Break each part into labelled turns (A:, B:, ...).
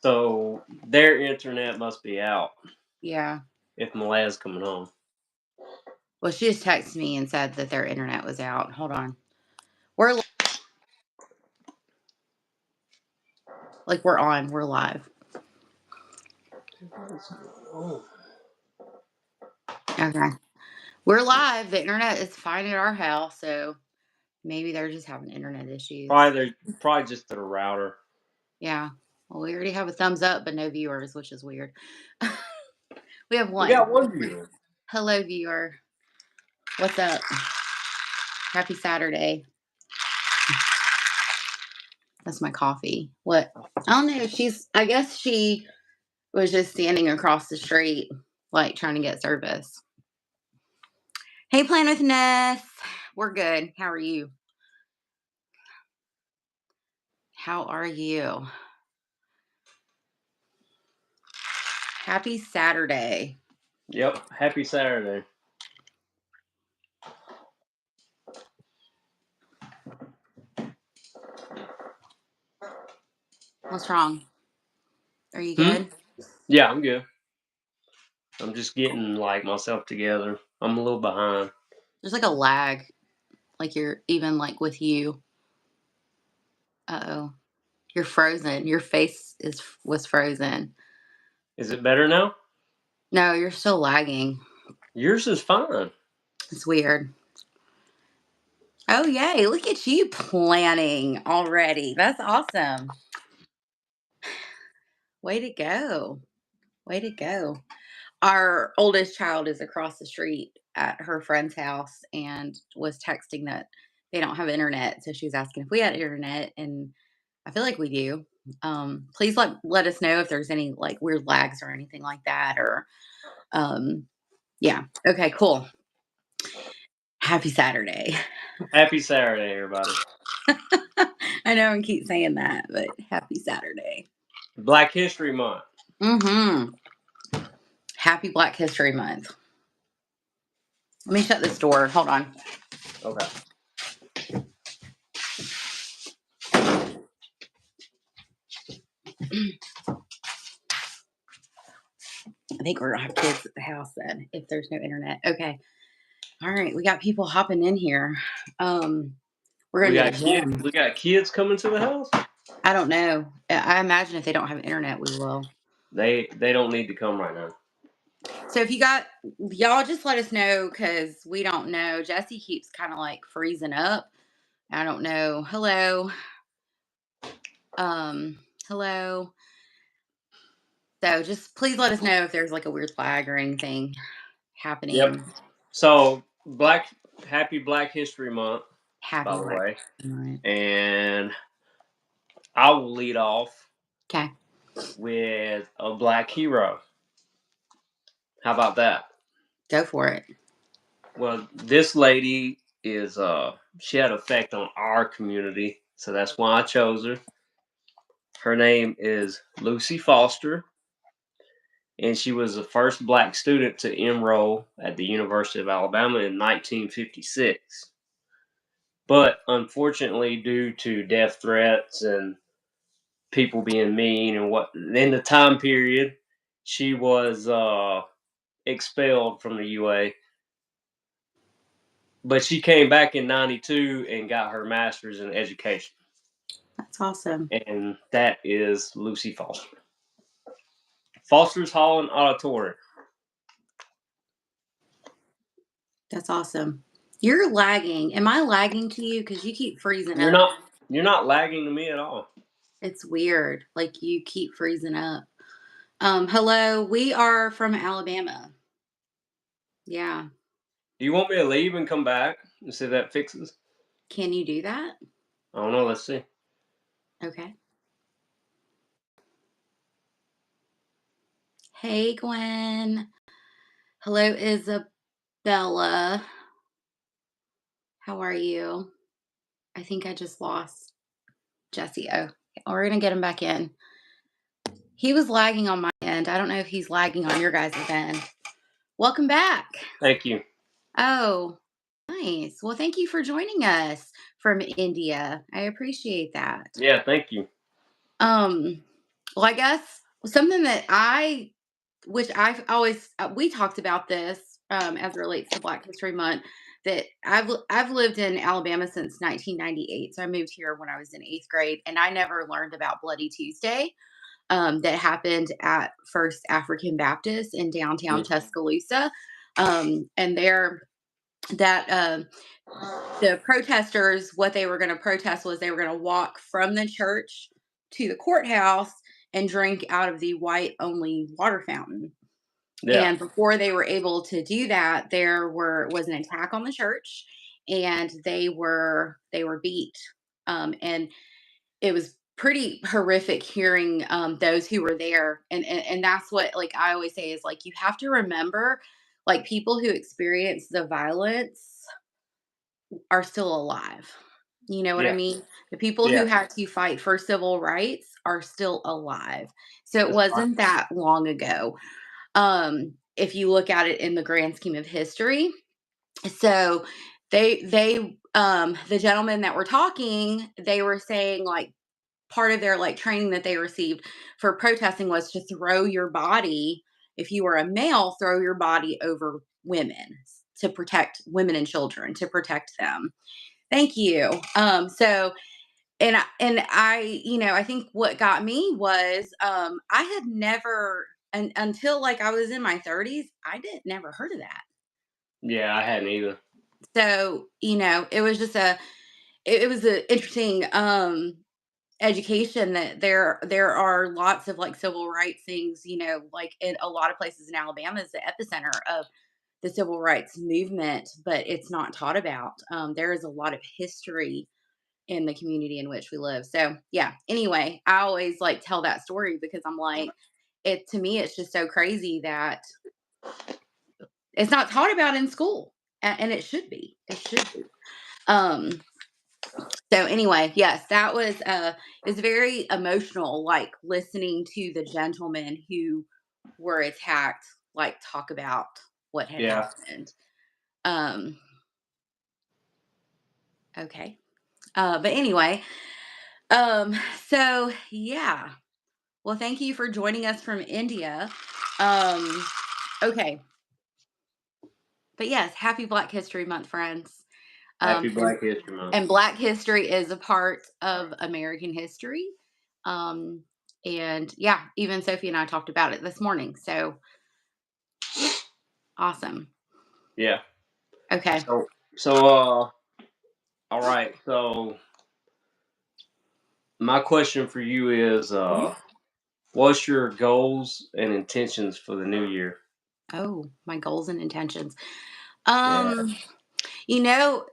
A: So their internet must be out
B: Yeah.
A: if Malaya's coming home.
B: Well, she just texted me and said that their internet was out. Hold on. We're we're on. We're live.
A: Oh.
B: Okay. We're live. The internet is fine at our house, so maybe they're just having internet issues.
A: Probably just their router.
B: Yeah. Well, we already have a thumbs up, but no viewers, which is weird. We have
A: We
B: one.
A: got one viewer.
B: Hello, viewer. What's up? Happy Saturday. That's my coffee. What? I don't know. I guess she was just standing across the street, like trying to get service. Hey, Plan with Ness. We're good. How are you? How are you? Happy Saturday.
A: Yep. Happy Saturday.
B: What's wrong? Are you good?
A: Yeah, I'm good. I'm just getting like myself together. I'm a little behind.
B: There's like a lag. Like you're even like with you. Uh-oh. You're frozen. Your face was frozen.
A: Is it better now?
B: No, you're still lagging.
A: Yours is fine.
B: It's weird. Oh, yay. Look at you planning already. That's awesome. Way to go. Way to go. Our oldest child is across the street at her friend's house and was texting that they don't have internet. So she was asking if we had internet, and I feel like we do. Please let us know if there's any like weird lags or anything like that. Or yeah. Okay, cool. Happy Saturday.
A: Happy Saturday, everybody.
B: I know I keep saying that, but happy Saturday.
A: Black History Month.
B: Mm-hmm. Happy Black History Month. Let me shut this door. Hold on.
A: Okay.
B: I think we're gonna have kids at the house then if there's no internet. Okay. All right. We got people hopping in here. We're
A: We
B: gonna
A: got
B: do the
A: kids.
B: gym.
A: We got kids coming to the house.
B: I don't know. I imagine if they don't have internet, we will.
A: They don't need to come right now.
B: So if y'all just let us know because we don't know. Jesse keeps kind of like freezing up. I don't know. Hello. Hello. So just please let us know if there's like a weird lag or anything happening.
A: Yep. So happy Black History Month,
B: Happy
A: by the
B: Black
A: way.
B: Month.
A: And I will lead off
B: Okay.
A: with a black hero. How about that?
B: Go for it.
A: Well, this lady is she had effect on our community, so that's why I chose her. Her name is Lucy Foster, and she was the first black student to enroll at the University of Alabama in 1956. But unfortunately, due to death threats and people being mean and what in the time period, she was expelled from the UA. But she came back in '92 and got her master's in education.
B: That's awesome.
A: And that is Lucy Foster. Foster's Hall and Auditorium.
B: That's awesome. You're lagging. Am I lagging to you? Because you keep freezing
A: You're
B: up.
A: not you're not lagging to me at all.
B: It's weird. Like you keep freezing up. Hello. We are from Alabama. Yeah.
A: Do you want me to leave and come back and see if that fixes?
B: Can you do that?
A: I don't know. Let's see.
B: Okay. Hey, Gwen. Hello, Isabella. How are you? I think I just lost Jesse. Oh, we're going to get him back in. He was lagging on my end. I don't know if he's lagging on your guys' end. Welcome back.
A: Thank you.
B: Oh, nice. Well, thank you for joining us from India. I appreciate that.
A: Yeah, thank you.
B: Well, I guess something that which I've always we talked about this, as it relates to Black History Month, that I've lived in Alabama since 1998, so I moved here when I was in 8th grade, and I never learned about Bloody Tuesday, that happened at First African Baptist in downtown
A: Mm.
B: Tuscaloosa, and there that the protesters, what they were going to protest was they were going to walk from the church to the courthouse and drink out of the white only water fountain.
A: Yeah,
B: And before they were able to do that, was an attack on the church, and they were beat. And it was pretty horrific hearing those who were there, and that's what, like, I always say is, like, you have to remember, like, people who experience the violence are still alive. You know what I
A: yeah,
B: mean? The people who
A: yeah.
B: had to fight for civil rights are still alive. So it
A: That's right.
B: wasn't that long ago. If you look at it in the grand scheme of history. So the gentlemen that were talking, they were saying, like, part of their, like, training that they received for protesting was to throw your body, if you were a male, throw your body over women to protect women and children, to protect them. Thank you. I think what got me was, I had never, until, like, I was in my 30s, I didn't never heard of that.
A: Yeah, I hadn't either.
B: So, it was just it was an interesting, education that there are lots of, like, civil rights things, like, in a lot of places in Alabama is the epicenter of the civil rights movement, but it's not taught about. There is a lot of history in the community in which we live. So, yeah. Anyway, I always, like, tell that story because I'm like, to me, it's just so crazy that it's not taught about in school, and it should be. It should be. Um, so anyway, yes, that was is very emotional, like, listening to the gentlemen who were attacked, like, talk about what had
A: Yeah,
B: happened. Um, okay. But anyway, um, so yeah. Well, thank you for joining us from India. Um, okay. But yes, happy Black History Month, friends.
A: happy
B: And
A: Black History Month.
B: and Black history is a part of American history. Um, and yeah, even Sophie and I talked about it this morning. So awesome.
A: Yeah.
B: Okay.
A: So all right. So my question for you is,
B: Mhm.
A: what's your goals and intentions for the new year?
B: Oh, my goals and intentions.
A: Yeah.
B: Um,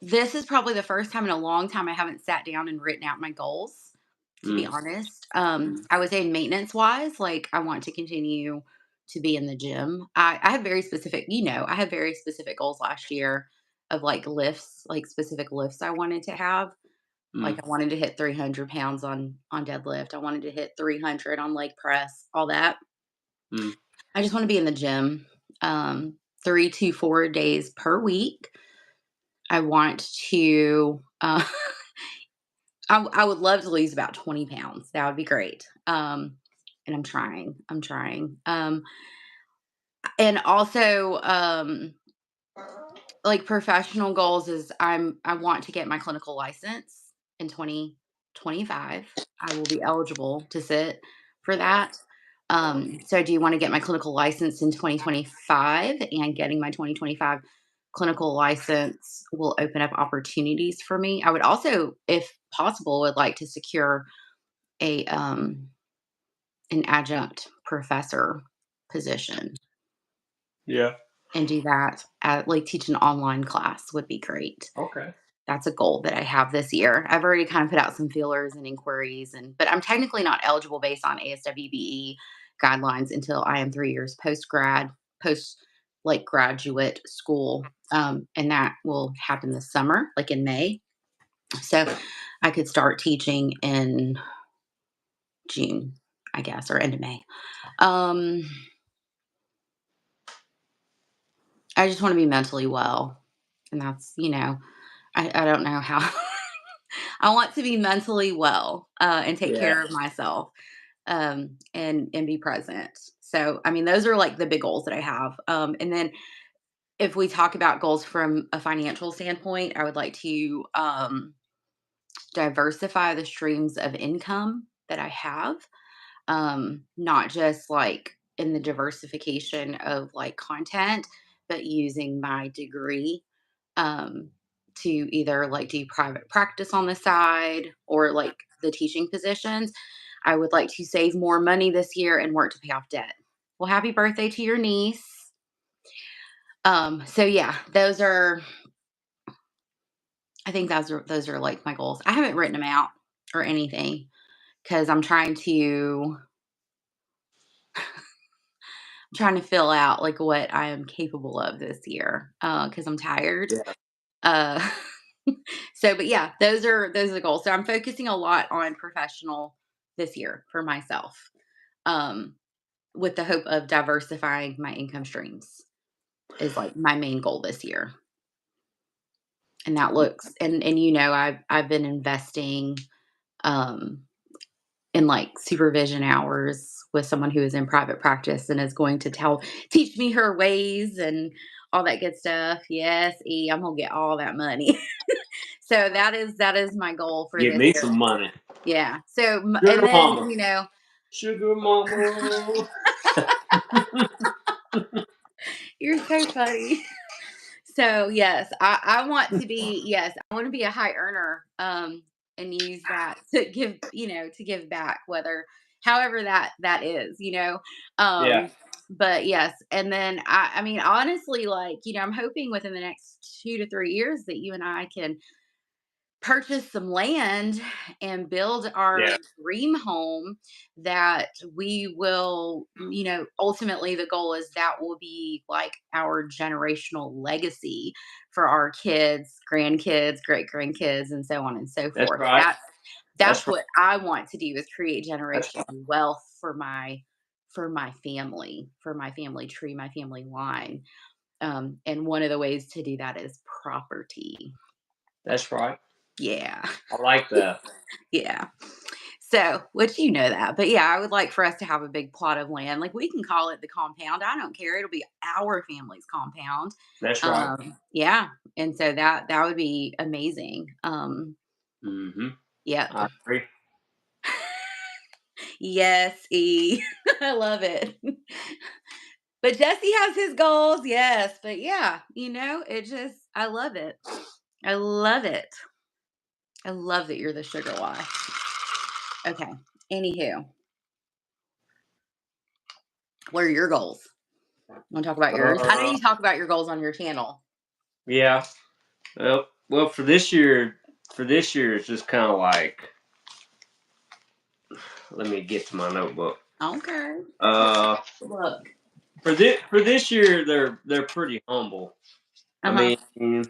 B: this is probably the first time in a long time I haven't sat down and written out my goals, to be
A: Mm,
B: honest.
A: mm,
B: I would say maintenance wise, like, I want to continue to be in the gym. I have very specific, I had very specific goals last year of, like, lifts, like, specific lifts I wanted to have. Like,
A: mm,
B: I wanted to hit 300 pounds on deadlift. I wanted to hit 300 on leg press, all that.
A: mm.
B: I just want to be in the gym, 3 to 4 days per week. I want to, I would love to lose about 20 pounds. That would be great. And I'm trying. I'm trying. And also, like, professional goals is, I want to get my clinical license in 2025. I will be eligible to sit for that. So I do want to get my clinical license in 2025, and getting my 2025 clinical license will open up opportunities for me. I would also, if possible, would like to secure a an adjunct professor position
A: Yeah.
B: and do that at, like, teach an online class would be great.
A: Okay.
B: That's a goal that I have this year. I've already kind of put out some feelers and inquiries, but I'm technically not eligible based on ASWBE guidelines until I am 3 years post, like, graduate school. And that will happen this summer, like, in May. So I could start teaching in June, I guess, or end of May. Um, I just want to be mentally well. And that's, I don't know how. I want to be mentally well, and take
A: Yeah.
B: care of myself. and be present. So, I mean, those are like the big goals that I have. And then if we talk about goals from a financial standpoint, I would like to diversify the streams of income that I have, not just like in the diversification of like content, but using my degree um, to either like do private practice on the side or like the teaching positions. I would like to save more money this year and work to pay off debt. Well, happy birthday to your niece. So yeah, those are I think those are like my goals. I haven't written them out or anything because I'm trying to fill out like what I am capable of this year because I'm tired.
A: Yeah,
B: Uh, so, but yeah, those are the goals. So I'm focusing a lot on professional this year for myself, um, with the hope of diversifying my income streams is like my main goal this year. And that looks and I've been investing um in like supervision hours with someone who is in private practice and is going to teach me her ways and all that good stuff. Yes, I'm gonna get all that money. So that is my goal for
A: get
B: this
A: me
B: year.
A: some money.
B: Yeah. So and
A: Sugar
B: then
A: mama,
B: you know,
A: sugar mama.
B: you're so funny. So yes, I want to be I want to be a high earner and use that to give back whether however that is,
A: Yeah,
B: Um but yes, and then I mean honestly like, I'm hoping within the next 2 to 3 years that you and I can purchase some land and build our
A: yeah,
B: dream home that we will, ultimately the goal is that will be like our generational legacy for our kids, grandkids, great grandkids, and so on and so
A: that's
B: forth.
A: right.
B: That's
A: That's right.
B: what I want to do is create
A: That's
B: generational
A: right.
B: wealth for my family tree, my family line. And one of the ways to do that is property.
A: That's right.
B: Yeah.
A: I like that.
B: Yeah. So, which that. But yeah, I would like for us to have a big plot of land. Like we can call it the compound. I don't care. It'll be our family's compound.
A: That's right.
B: Yeah. And so that would be amazing.
A: Mm-hmm.
B: Yep.
A: I agree.
B: Yes, I love it. But Jesse has his goals, yes. But yeah, it just I love it. I love it. I love that you're the sugar wife. Okay. Anywho, what are your goals? Want to talk about yours? I know
A: Uh,
B: you talk about your goals on your channel.
A: yeah. Well, for this year, it's just kind of like. Let me get to my notebook.
B: Okay.
A: Uh,
B: Look.
A: for this year, they're pretty humble. I
B: Uh-huh.
A: mean,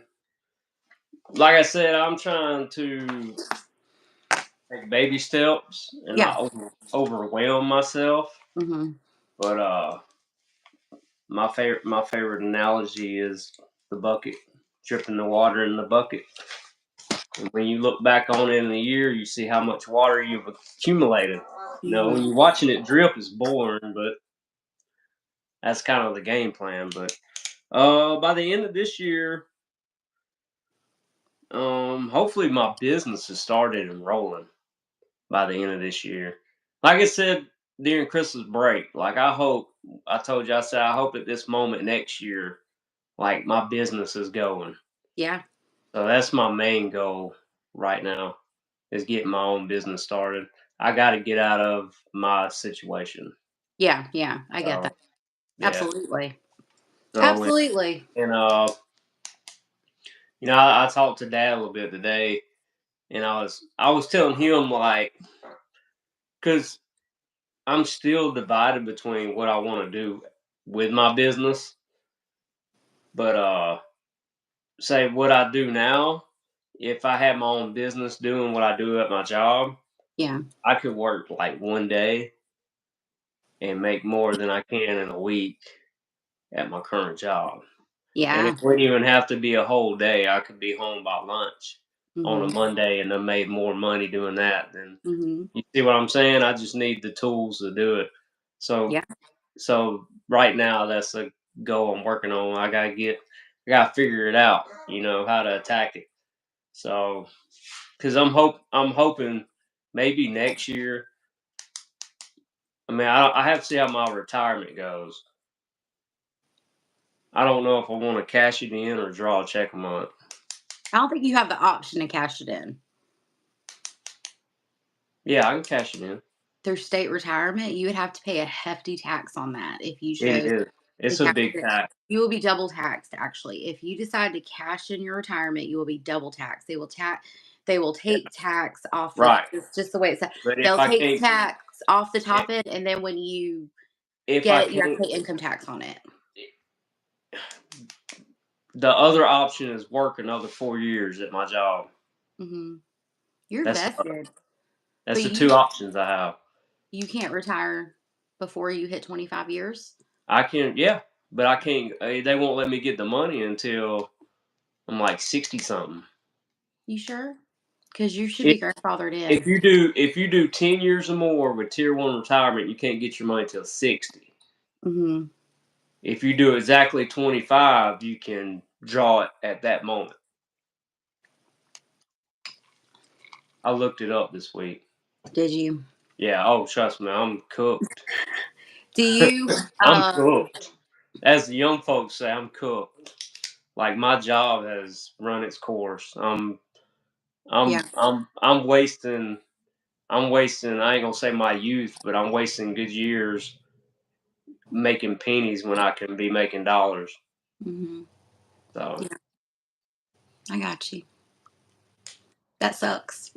A: like I said, I'm trying to take baby steps and
B: Yeah.
A: not overwhelm myself.
B: Mhm.
A: But my favorite analogy is the bucket, dripping the water in the bucket. And when you look back on it in a year, you see how much water you've accumulated. When
B: Mhm.
A: you're watching it drip, it's boring, but that's kind of the game plan. But by the end of this year, hopefully my business has started and rolling by the end of this year. Like I said during Christmas break, like I told you, I said I hope at this moment next year, like my business is going.
B: Yeah.
A: So that's my main goal right now is getting my own business started. I got to get out of my situation.
B: Yeah. Yeah. I get that.
A: So yeah.
B: Absolutely.
A: So
B: Absolutely.
A: and I talked to Dad a little bit today, and I was telling him like, because I'm still divided between what I want to do with my business, but say what I do now. If I had my own business doing what I do at my job,
B: Yeah.
A: I could work like one day and make more than I can in a week at my current job. And it
B: Yeah.
A: wouldn't even have to be a whole day. I could be home by lunch. on a
B: Mhm.
A: Monday and then made more money doing that. Then
B: Mhm.
A: you see what I'm saying? I just need the tools to do it. So
B: Yeah.
A: so right now that's a goal I'm working on. I gotta figure it out, how to attack it. So because I'm hoping maybe next year. I mean, I have to see how my retirement goes. I don't know if I want to cash it in or draw a check a month.
B: I don't think you have the option to cash it in.
A: Yeah, I can cash it in.
B: Through state retirement, you would have to pay a hefty tax on that if you
A: It
B: chose
A: is.
B: to
A: It's a
B: cash
A: big
B: it.
A: tax.
B: You will be double taxed, actually. If you decide to cash in your retirement, you will be double taxed. They will
A: Yeah,
B: take tax off the
A: right.
B: it's just the way it's set.
A: But if
B: They'll
A: I
B: take
A: can't,
B: tax off the
A: if,
B: top end, and then when you
A: if
B: get
A: I
B: it, you have
A: can't,
B: to pay income tax on it.
A: the other option is work another 4 years at my job.
B: Mhm. You're
A: That's
B: vested,
A: that's
B: but
A: the two options I have.
B: you can't retire before you hit 25 years?
A: I can, yeah, but I can't. They won't let me get the money until I'm like 60 something.
B: You sure? Because you should
A: If
B: be grandfathered
A: if
B: in.
A: you do 10 years or more with tier one retirement, you can't get your money till 60.
B: Mhm.
A: If you do exactly 25, you can draw it at that moment. I looked it up this week.
B: Did you?
A: Yeah. Oh, trust me, I'm cooked.
B: Do you,
A: I'm
B: um
A: cooked. As the young folks say, I'm cooked. Like my job has run its course.
B: yeah.
A: I'm wasting. I'm wasting. I ain't gonna say my youth, but I'm wasting good years making pennies when I can be making dollars.
B: Mhm.
A: So,
B: Yeah, I got you. That sucks.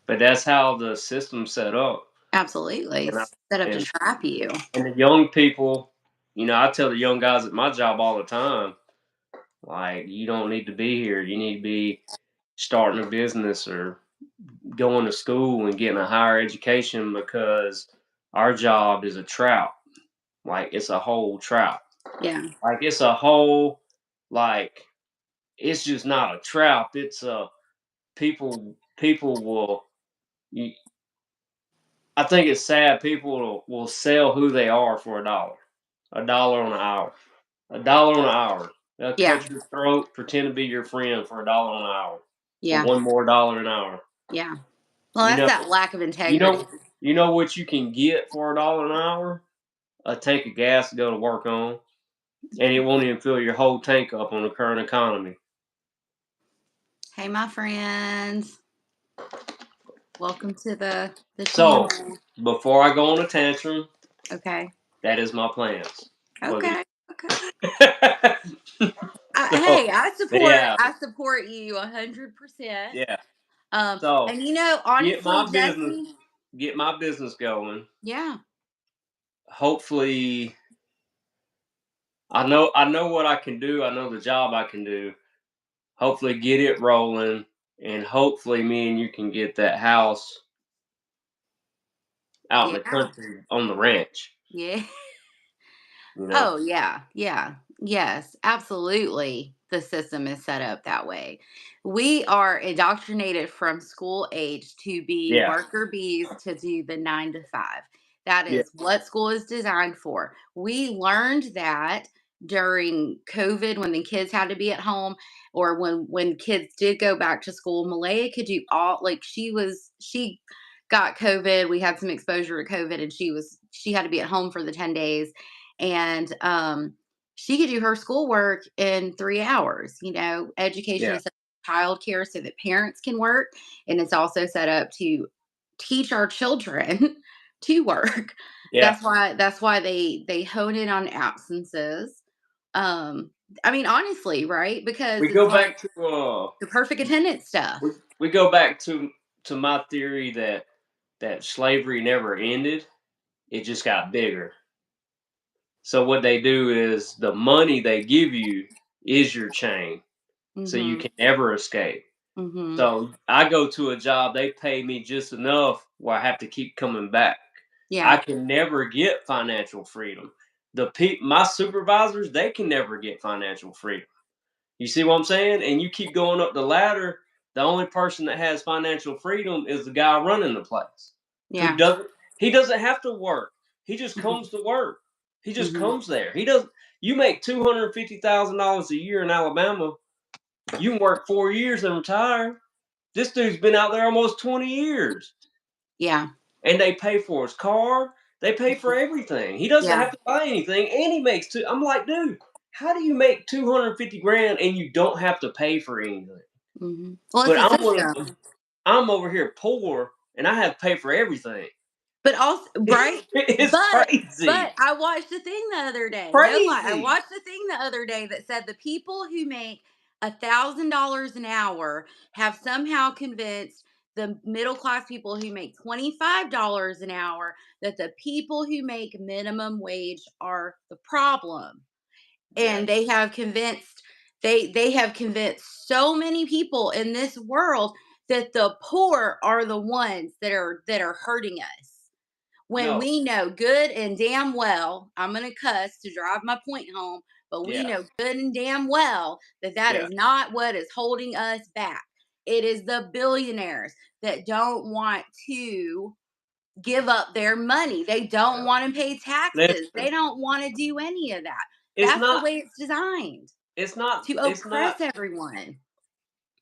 A: but that's how the system's set up.
B: Absolutely.
A: And I,
B: It's set up to
A: and
B: trap you.
A: and the young people, I tell the young guys at my job all the time, like, you don't need to be here. You need to be starting a business or going to school and getting a higher education because our job is a trap. Like, it's a whole trap.
B: Yeah.
A: Like, it's a whole, like, it's just not a trap. It's a people will. You, I think it's sad people will sell who they are for a dollar on an hour, $1 on an hour. They'll
B: Yeah.
A: cut your throat, pretend to be your friend for $1 an hour, for
B: Yeah.
A: one more dollar an hour.
B: Yeah. Well,
A: You
B: that's
A: know,
B: that lack of
A: you
B: integrity.
A: know, you know what you can get for $1 an hour? A tank of gas to go to work on, and it won't even fill your whole tank up on the current economy.
B: Hey, my friends. Welcome to the
A: So,
B: channel.
A: before I go on a tantrum,
B: Okay.
A: that is my plans for the
B: Okay. Okay.
A: so
B: Hey,
A: yeah,
B: I support you 100%.
A: yeah. So
B: And
A: get
B: honestly,
A: my business
B: Jesse,
A: get my business going.
B: yeah,
A: Hopefully, I know what I can do. I know the job I can do. Hopefully, get it rolling, and hopefully, me and you can get that house out in the
B: yeah,
A: country on the ranch.
B: yeah.
A: You know.
B: Oh, yeah, yeah, yes, absolutely. The system is set up that way. We are indoctrinated from school age to be
A: Yeah.
B: worker bees to do the 9 to 5. That
A: Yeah.
B: is what school is designed for. We learned that during COVID when the kids had to be at home, or when kids did go back to school. Malaya could do all, like, she got COVID. We had some exposure to COVID, and she had to be at home for the 10 days, and she could do her schoolwork in 3 hours. Education
A: Yeah.
B: is childcare so that parents can work, and it's also set up to teach our children to work.
A: Yeah.
B: That's why they hone in on absences. um I mean, honestly, right? Because
A: We
B: it's
A: go
B: like
A: back to
B: the perfect attendance stuff.
A: we go back to my theory that slavery never ended. It just got bigger. So what they do is the money they give you is your chain, so you
B: Mhm.
A: can never escape.
B: Mhm.
A: So I go to a job, they pay me just enough where I have to keep coming back. I
B: Yeah.
A: can never get financial freedom. My supervisors, they can never get financial freedom. You see what I'm saying? And you keep going up the ladder. The only person that has financial freedom is the guy running the place, who
B: Yeah.
A: doesn't. He doesn't have to work. He just
B: Mhm.
A: comes to work. He just
B: Mhm.
A: comes there. He doesn't. You make $250,000 a year in Alabama. You can work 4 years and retire. This dude's been out there almost 20 years,
B: Yeah.
A: and they pay for his car. They pay for everything. He doesn't
B: Yeah.
A: have to buy anything, and he makes two. I'm like, dude, how do you make 250 grand and you don't have to pay for anything?
B: Well, it's
A: But
B: a
A: I'm one of
B: system.
A: them. I'm over here poor, and I have to pay for everything.
B: But also, right?
A: It's
B: But
A: crazy,
B: I watched a thing the other day. No lie, I
A: crazy.
B: watched a thing the other day that said the people who make $1,000 an hour have somehow convinced the middle class people who make $25 an hour that the people who make minimum wage are the problem.
A: Yeah,
B: And they have convinced so many people in this world that the poor are the ones that are hurting us, when
A: no,
B: we know good and damn well, I'm going to cuss to drive my point home, but we
A: yeah,
B: know good and damn well that that
A: yeah,
B: is not what is holding us back. It is the billionaires that don't want to give up their money. They don't
A: yeah.
B: want to pay taxes. They
A: Listen,
B: don't want to do any of that.
A: it's
B: That's the
A: not,
B: way it's designed,
A: it's not,
B: to
A: it's not,
B: oppress everyone.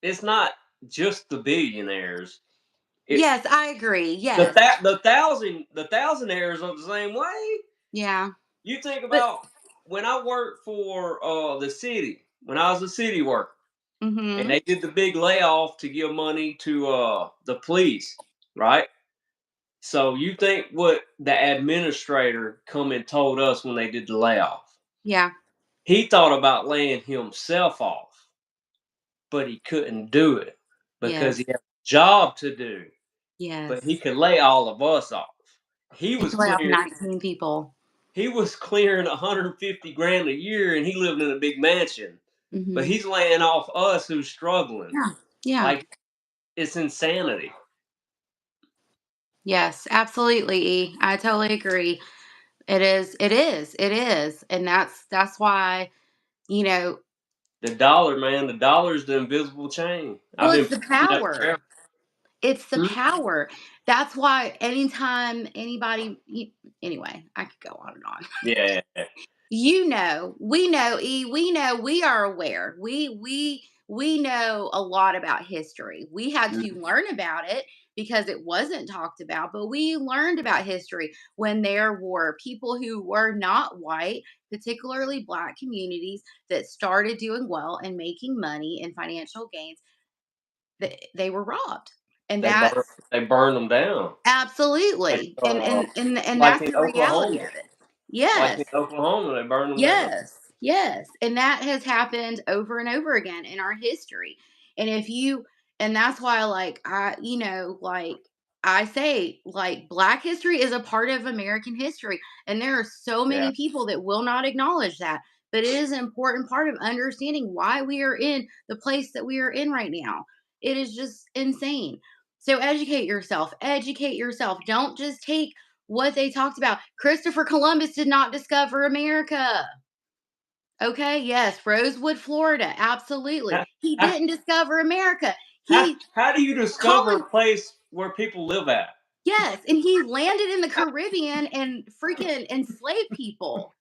A: it's not just the billionaires. It
B: Yes, I agree.
A: the
B: Yes.
A: that the thousandaires are the same way.
B: Yeah.
A: You think
B: But
A: about when I worked for the city, when I was a city worker, and
B: mhm.
A: they did the big layoff to give money to the police, right? So you think what the administrator come and told us when they did the layoff?
B: Yeah.
A: He thought about laying himself off, but he couldn't do it because
B: Yes.
A: he had a job to do. But he
B: Yes.
A: could lay all of us off. He
B: He
A: was
B: could lay off
A: clearing
B: 19 people.
A: he was clearing 150 grand a year, and he lived in a big mansion. But
B: Mhm.
A: he's laying off us who's struggling.
B: Yeah. Yeah.
A: Like, it's insanity.
B: Yes, absolutely, E. I totally agree. It is, it is, it is. And that's why, you know,
A: The dollar, man, the dollar is the invisible chain. I've
B: well,
A: been
B: it's the
A: preaching that
B: power.
A: forever.
B: It's the
A: Hmm?
B: power. That's why anytime anybody, anyway, I could go on and on.
A: Yeah, yeah,
B: We know, E, we know, we are aware. We know a lot about history. We had
A: yeah.
B: to learn about it because it wasn't talked about, but we learned about history when there were people who were not white, particularly black communities, that started doing well and making money and financial gains. They were robbed. And
A: They burn
B: that's
A: they burn them down. Like
B: absolutely, and
A: like
B: that's
A: in
B: the reality
A: Oklahoma.
B: of it.
A: Like
B: Yes.
A: in Oklahoma, they burn them down.
B: Yes, yes, and that has happened over and over again in our history. And if you and that's why, like, like I say, like, Black history is a part of American history, and there are so
A: Yeah.
B: many people that will not acknowledge that. But it is an important part of understanding why we are in the place that we are in right now. It is just insane. So educate yourself. Educate yourself. Don't just take what they talked about. Christopher Columbus did not discover America. Okay, yes, Rosewood, Florida, absolutely.
A: How,
B: He
A: how,
B: didn't discover America.
A: how,
B: He
A: how do you discover
B: colon
A: a place where people live at?
B: Yes, and he landed in the Caribbean and freaking enslaved people.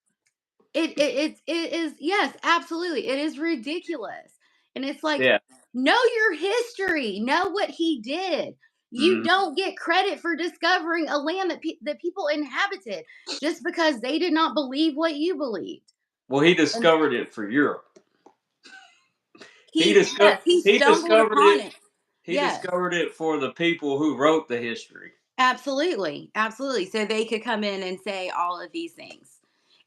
B: It is, yes, absolutely. It is ridiculous. And it's like,
A: Yeah.
B: know your history, know what he did. You
A: Mhm.
B: don't get credit for discovering a land that people inhabited just because they did not believe what you believed.
A: Well, he
B: And
A: discovered it for Europe.
B: yes, he
A: He
B: stumbled
A: discovered
B: upon
A: it.
B: it.
A: He
B: Yes.
A: discovered it for the people who wrote the history.
B: Absolutely, absolutely. So they could come in and say all of these things.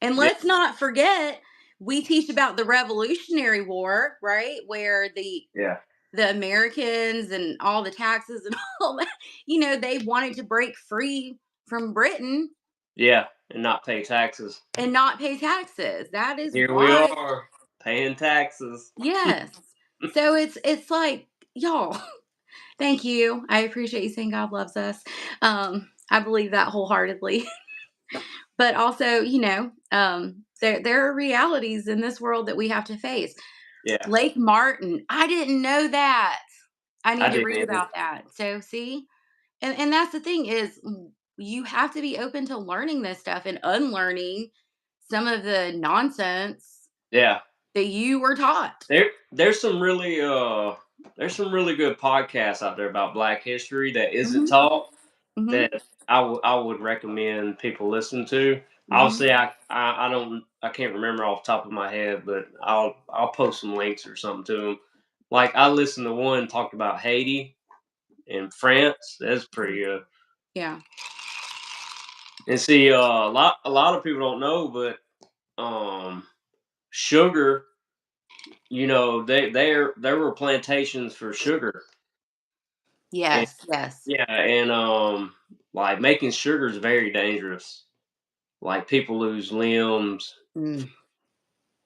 B: And
A: Yeah,
B: let's not forget, we teach about the Revolutionary War, right? Where
A: yeah,
B: the Americans and all the taxes and all that, they wanted to break free from Britain
A: yeah, and not pay taxes.
B: and not pay taxes. That is
A: Here we
B: why.
A: are paying taxes.
B: Yes. So it's like, y'all, thank you. I appreciate you saying God loves us. I believe that wholeheartedly. But also, there are realities in this world that we have to face.
A: Yeah,
B: Lake Martin. I didn't know that. I
A: I
B: need to read
A: did.
B: about that. So see, and that's the thing is you have to be open to learning this stuff and unlearning some of the nonsense
A: Yeah.
B: that you were taught.
A: There's some really there's some really good podcasts out there about Black history that isn't
B: Mhm.
A: taught
B: Mhm.
A: that I would recommend people listen to. I'll
B: Mhm.
A: say I can't remember off the top of my head, but I'll post some links or something to them. Like I listened to one talked about Haiti and France. That's pretty good.
B: Yeah.
A: And see, a lot of people don't know, but sugar. There were plantations for sugar. And
B: Yes. Yes.
A: yeah, and like making sugar is very dangerous. Like people lose limbs
B: Mm.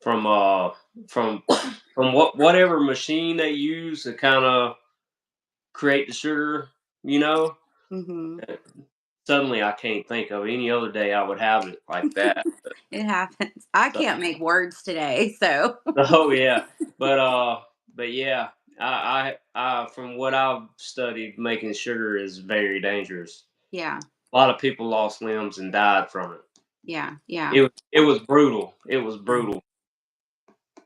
A: from from whatever machine they use to kind of create the sugar. You know,
B: Mhm.
A: Uh, suddenly I can't think of any other day I would have it like that.
B: It happens. I
A: So,
B: can't make words today, so
A: oh yeah, but yeah, from what I've studied, making sugar is very dangerous.
B: yeah.
A: A lot of people lost limbs and died from it.
B: Yeah. Yeah.
A: It was brutal. It was
B: Mm.
A: brutal.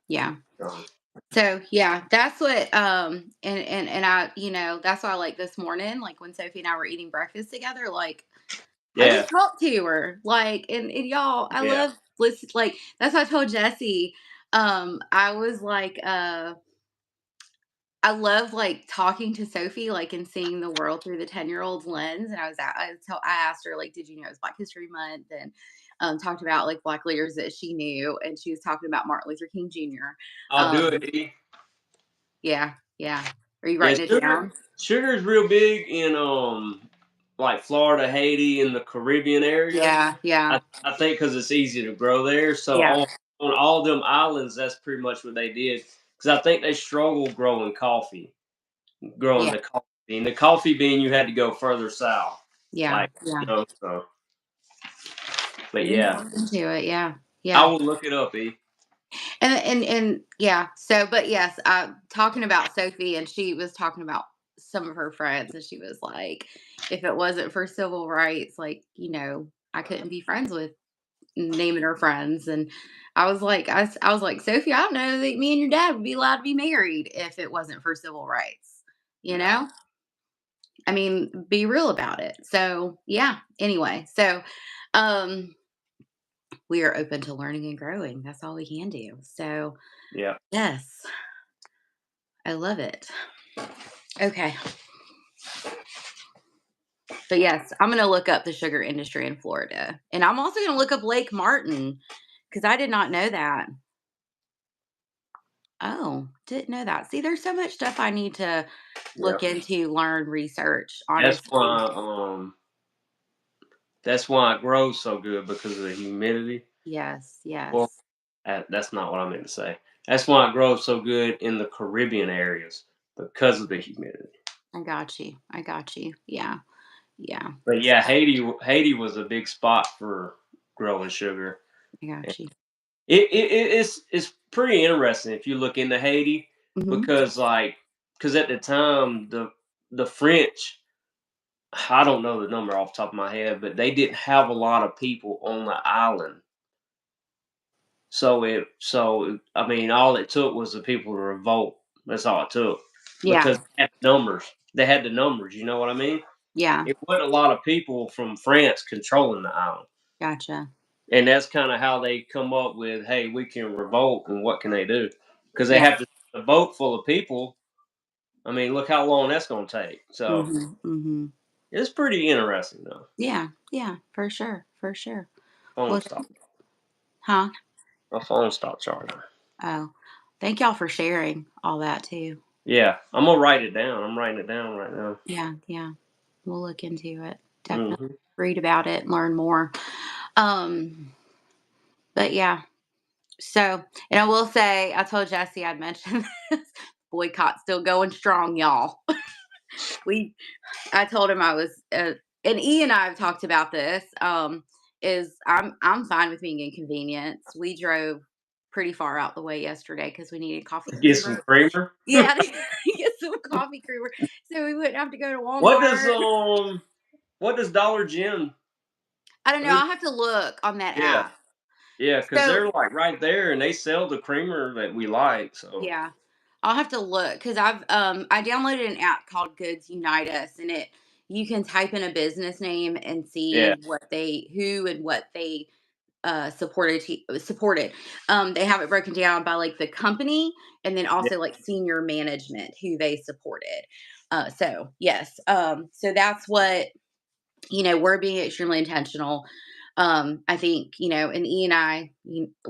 B: Yeah.
A: Um,
B: So yeah, that's what and I, that's why like this morning, like when Sophie and I were eating breakfast together, like I
A: yeah,
B: just talked to her. Like and y'all, I
A: yeah.
B: love listen like that's what I told Jesse. I was like I love like talking to Sophie, like and seeing the world through the 10-year-old's lens. And I asked her, like, did you know it's Black History Month? And talked about like Black leaders that she knew, and she was talking about Martin Luther King Jr.
A: I'll do
B: Um,
A: it. E.
B: yeah, yeah. Are you
A: Yeah,
B: writing it down?
A: sugar is real big in like Florida, Haiti, and the Caribbean area.
B: Yeah, yeah,
A: I think because it's easy to grow there. So
B: yeah,
A: on all them islands, that's pretty much what they did. Because I think they struggled growing
B: yeah,
A: the coffee bean. The coffee bean you had to go further south,
B: yeah,
A: like
B: yeah.
A: so. But
B: You need to
A: yeah,
B: look into it. Yeah,
A: I
B: yeah.
A: will look it up. E.
B: And yeah, so but yes, talking about Sophie, and she was talking about some of her friends, and she was like, if it wasn't for civil rights, like, I couldn't be friends with naming her friends. And I was like, Sophie, I don't know that me and your dad would be allowed to be married if it wasn't for civil rights. You know? I mean, be real about it. So yeah, anyway, so um we are open to learning and growing. That's all we can do. So
A: Yeah,
B: yes, I love it. Okay. But yes, I'm going to look up the sugar industry in Florida. And I'm also going to look up Lake Martin because I did not know that. Oh, didn't know that. See, there's so much stuff I need to
A: yeah.
B: look into, learn, research,
A: That's
B: honestly.
A: why that's why it grows so good because of the humidity.
B: Yes,
A: Well,
B: yes.
A: that's not what I meant to say. That's why it grows so good in the Caribbean areas because of the humidity.
B: I got you. I got you. Yeah, yeah.
A: But
B: So,
A: yeah, Haiti was a big spot for growing sugar.
B: I
A: And
B: got you.
A: it's pretty interesting if you look into Haiti
B: Hmm.
A: because because at the time the French, I don't know the number off the top of my head, but they didn't have a lot of people on the island. I mean, all it took was the people to revolt. That's all it took
B: Yeah,
A: because they had numbers. They had the numbers. You know what I mean?
B: yeah.
A: It wasn't a lot of people from France controlling the island,
B: Gotcha.
A: and that's kind of how they come up with, "Hey, we can revolt, and what can they do?" Because they
B: Yeah.
A: have a boat full of people. I mean, look how long that's going to take. So
B: Hmm. Hmm.
A: it's pretty interesting, though.
B: Yeah, yeah, for sure. For sure.
A: Phone
B: Well,
A: stop.
B: huh?
A: My phone stopped charging.
B: Oh, thank y'all for sharing all that too.
A: Yeah, I'm gonna write it down. I'm writing it down right now.
B: Yeah, yeah. We'll look into it. Definitely
A: Hmm.
B: read about it, learn more. Um, but yeah. So, and I will say, I told Jesse I'd mentioned this boycott still going strong, y'all. We, I told him I was, and E and I have talked about this. Is I'm fine with being inconvenienced. We drove pretty far out the way yesterday because we needed coffee
A: Get some
B: creamer.
A: creamer.
B: Yeah, to get some coffee creamer so we wouldn't have to go to
A: What does
B: Walmart.
A: Dollar Gen?
B: I don't know.
A: Who?
B: I'll have to look on that
A: Yeah,
B: app.
A: yeah, because
B: So,
A: they're like right there, and they sell the creamer that we like. So
B: yeah, I'll have to look because I downloaded an app called Goods Unite Us, and it you can type in a business name and
A: yeah,
B: see what they who and what they supported. They have it broken down by like the company and then
A: yeah.
B: also like senior management who they supported. So yes, so that's what we're being extremely intentional. I think and E and I,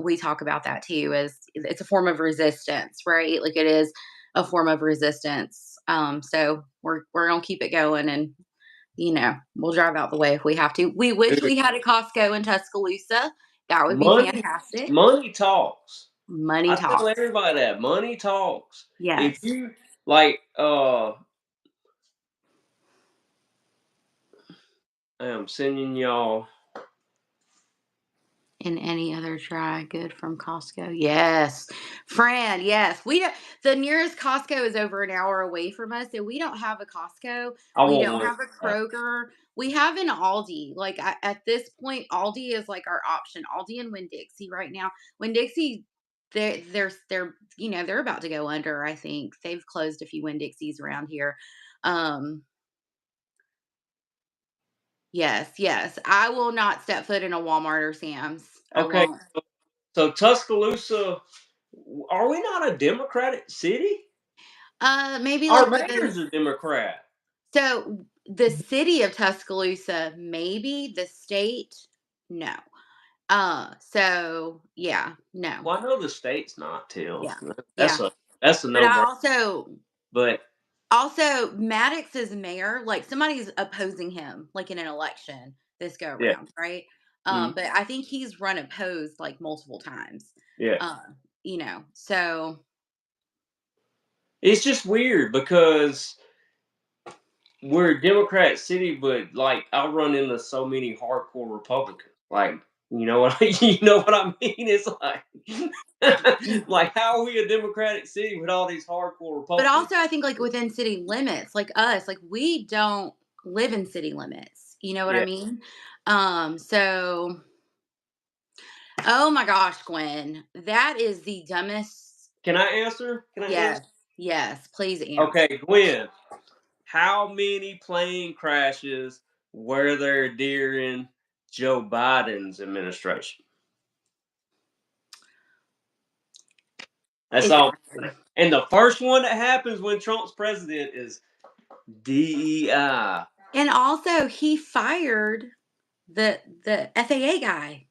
B: we talk about that too. As it's a form of resistance, right? Like it is a form of resistance. So we're gonna keep it going, and we'll drive out the way if we have to. We wish
A: Dude,
B: we had a Costco in Tuscaloosa. That would be
A: money,
B: fantastic.
A: money talks.
B: Money
A: I tell
B: talks.
A: everybody that money talks. If
B: Yes.
A: you like, I am sending y'all.
B: In any other dry good from Costco? Yes. Fran, yes. We don't the nearest Costco is over an hour away from us, so we don't have a Costco.
A: I
B: We
A: want
B: don't
A: one.
B: have a Kroger. We have an Aldi. Like at this point, Aldi is like our option. Aldi and Winn-Dixie right now. Winn-Dixie, they're about to go under. I think they've closed a few Winn-Dixies around here. Um, yes, yes. I will not step foot in a Walmart or Sam's. I
A: Okay,
B: won't.
A: so Tuscaloosa, are we not a Democratic city?
B: Maybe
A: Our
B: like within.
A: mayor's a Democrat.
B: So the city of Tuscaloosa, maybe the state, no. So yeah, no,
A: Well, I know the state's not till.
B: yeah,
A: That's
B: yeah.
A: a
B: But
A: no
B: I
A: brainer. But
B: also Maddox is mayor. Like somebody's opposing him, like in an election this go
A: yeah,
B: around, right?
A: mhm,
B: But I think he's run opposed like multiple times.
A: yeah.
B: Uh, so
A: It's just weird because we're a Democrat city, but like I run into so many hardcore Republicans. Like, you know what you know what I mean? It's like like how are we a Democratic city with all these hardcore
B: But
A: Republicans?
B: also, I think, like, within city limits, like us, like, we don't live in city limits. You know what I
A: Yeah.
B: mean? So oh my gosh, Gwen, that is the dumbest.
A: Can I answer? Can I answer?
B: Yes, yes, please answer.
A: Okay, Gwen. How many plane crashes were there during Joe Biden's administration? That's all.
B: Exactly.
A: And the first one that happens when Trump's president is DEI.
B: And also, he fired the FAA guy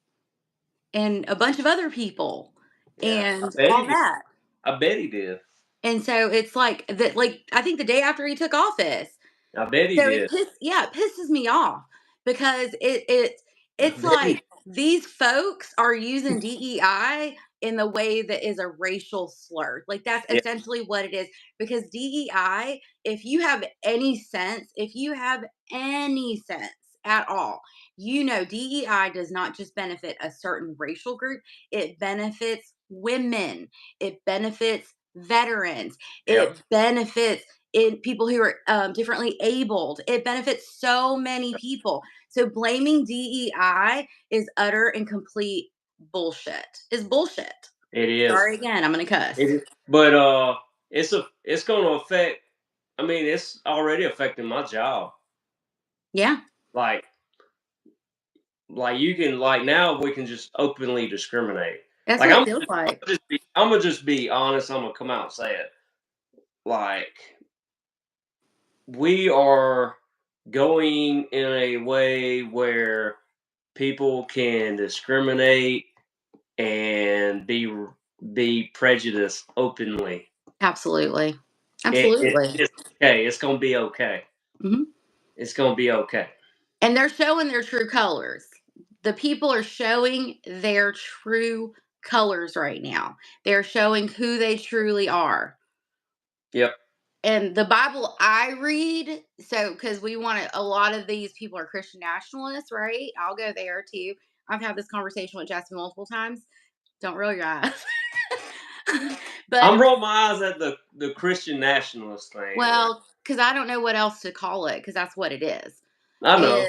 B: and a bunch of other people
A: Yeah, I
B: and
A: bet he
B: all
A: did.
B: that.
A: I bet he did.
B: And so it's like that, like, I think the day after he took office.
A: I bet he
B: So
A: did.
B: it pisses me off because
A: I
B: it's
A: bet he.
B: like these folks are using DEI in the way that is a racial slur. Like that's
A: Yeah,
B: essentially what it is. Because DEI, if you have any sense at all, DEI does not just benefit a certain racial group, it benefits women, it benefits veterans,
A: yep.
B: it benefits in people who are differently abled. It benefits so many people. So blaming DEI is utter and complete bullshit. Is bullshit.
A: It is.
B: Sorry again. I'm gonna cuss.
A: It is. But it's going to affect. I mean, it's already affecting my job.
B: Yeah,
A: Like you can like now we can just openly discriminate.
B: that's
A: Like
B: what it feels like.
A: I'm gonna just be honest. I'm gonna come out and say it. Like we are going in a way where people can discriminate and be prejudiced openly.
B: Absolutely. Absolutely.
A: It's okay. It's gonna be okay.
B: Mhm.
A: It's gonna be okay.
B: And they're showing their true colors. The people are showing their true colors right now. They're showing who they truly are.
A: Yep.
B: And the Bible I read, so because we want to, a lot of these people are Christian nationalists, right? I'll go there too. I've had this conversation with Jasmine multiple times. Don't roll your eyes. But
A: I'm rolling my eyes at the Christian nationalist thing. Like,
B: well, because I don't know what else to call it, because that's what it is.
A: I know.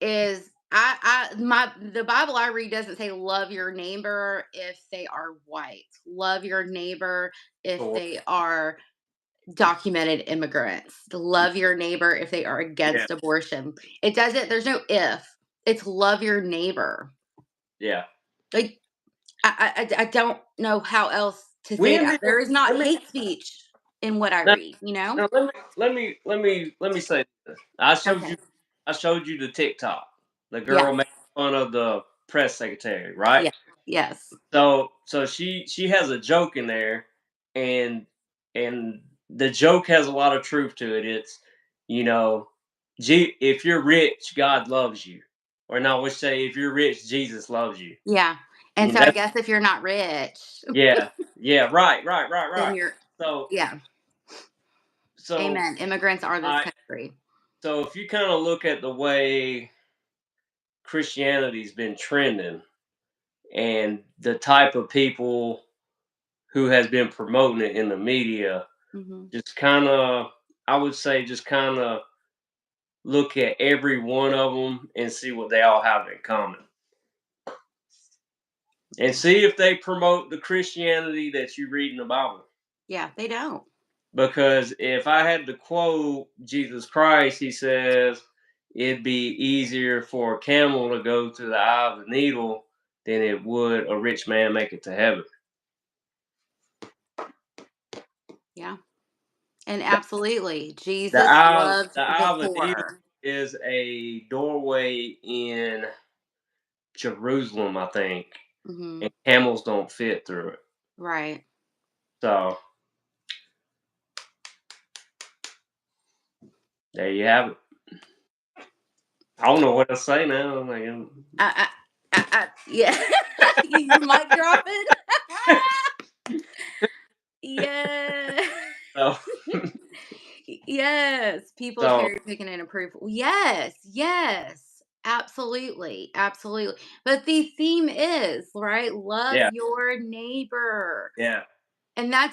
B: Is I my the Bible I read doesn't say love your neighbor if they are white. Love your neighbor if
A: Or
B: they are documented immigrants. Love your neighbor if they are
A: yeah,
B: against abortion. It doesn't, there's no if. It's love your neighbor.
A: yeah.
B: Like I don't know how else to say
A: When
B: that.
A: did
B: There is not
A: let me
B: hate speech in what I
A: now,
B: read, you know?
A: now let me say this.
B: Okay.
A: I showed you the TikTok. The
B: Yeah.
A: girl making fun of the press secretary, right?
B: Yeah. Yes.
A: So she has a joke in there, and the joke has a lot of truth to it. It's, you know, if you're rich, God loves you, or no, we say if you're rich, Jesus loves you.
B: Yeah. And
A: You
B: so
A: know,
B: I guess if you're not rich,
A: yeah, yeah, right,
B: then
A: right.
B: you're
A: So
B: yeah.
A: so
B: Amen. Immigrants are this
A: I
B: country.
A: so if you kind of look at the way Christianity's been trending and the type of people who has been promoting it in the media,
B: Hmm.
A: just kind of, I would say, just kind of look at every one of them and see what they all have in common, and see if they promote the Christianity that you read in the Bible.
B: Yeah, they don't.
A: Because if I had to quote Jesus Christ, he says it'd be easier for a camel to go to the eye of the needle than it would a rich man make it to heaven.
B: Yeah. And
A: The,
B: absolutely, Jesus loved
A: the
B: the
A: eye of the needle
B: poor.
A: is a doorway in Jerusalem, I think,
B: Hmm.
A: and camels don't fit through it.
B: Right.
A: So there you have it. I don't know what to say now. Like,
B: I, yeah. Your mic dropping. Yeah.
A: so,
B: Yes. People
A: so
B: cherry picking and approval. Yes. Yes. Absolutely. Absolutely. But the theme is, right? Love
A: yeah,
B: your neighbor.
A: yeah,
B: And that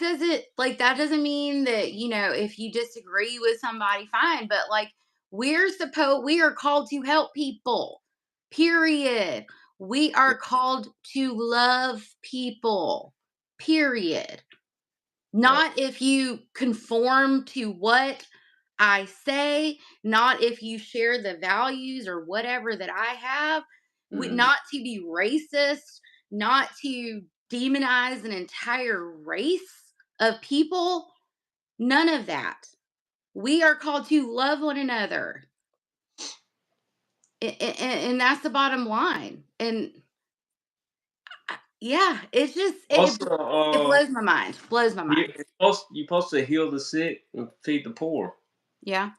B: doesn't mean that, if you disagree with somebody, fine, but like we are called to help people. Period. We
A: yeah.
B: are called to love people. Period.
A: Yeah.
B: Not if you conform to what I say, not if you share the values or whatever that I have,
A: Mhm.
B: not to be racist, not to demonize an entire race of people, none of that. We are called to love one another. And that's the bottom line. And yeah, it's just,
A: Also,
B: it blows my mind. Blows my mind.
A: you're supposed to heal the sick and feed the poor.
B: Yeah.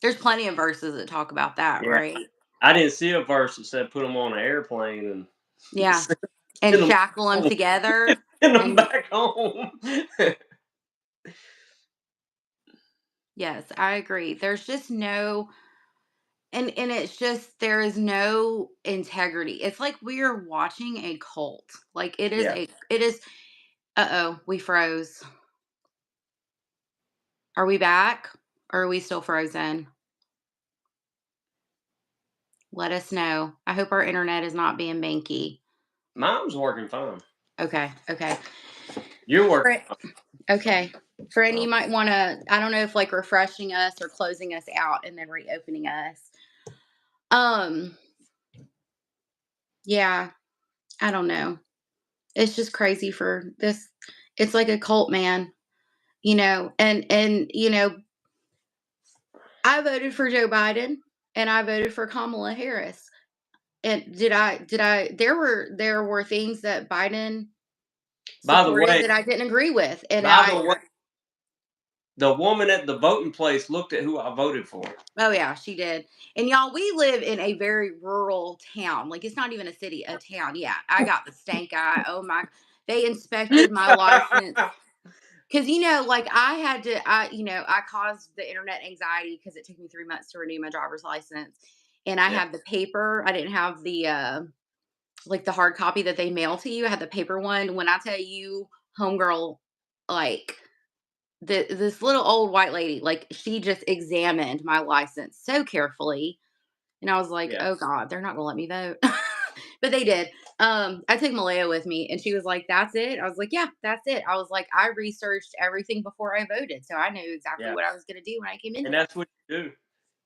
B: There's plenty of verses that talk about that,
A: Yeah,
B: right?
A: I didn't see a verse that said put them on an airplane and
B: Yeah.
A: send
B: And
A: them
B: shackle them
A: home.
B: together.
A: Send them
B: And
A: back home.
B: yes, I agree. There's just no, and it's just, there is no integrity. It's like we're watching a cult. Like
A: Yeah,
B: it is, uh-oh, we froze. Are we back? Or are we still frozen? Let us know. I hope our internet is not being banky.
A: mine's working fine.
B: Okay, okay.
A: You're working
B: For okay. Friend,
A: fine.
B: you might want to, I don't know if like refreshing us or closing us out and then reopening us. Um, yeah, I don't know. It's just crazy for this. It's like a cult, man. And I voted for Joe Biden and I voted for Kamala Harris. And there were things that Biden
A: By the
B: supported
A: way,
B: that I didn't agree with. And
A: by the way, the woman at the voting place looked at who I voted for.
B: oh yeah, she did. And y'all, we live in a very rural town. Like it's not even a city, a town. Yeah, I got the stank eye. Oh my, they inspected my license. Cause like I caused the internet anxiety because it took me 3 months to renew my driver's license. And I
A: Yeah,
B: had the paper. I didn't have the like the hard copy that they mail to you. I had the paper one. When I tell you homegirl, like, this little old white lady, like, she just examined my license so carefully, and I was like,
A: Yeah.
B: "Oh god, they're not gonna let me vote." But they did. I took Malaya with me, and she was like, "That's it?" I was like, "Yeah, that's it." I was like, "I researched everything before I voted, so I knew exactly
A: Yeah.
B: what I was gonna do when I came in
A: And
B: here."
A: that's what you do.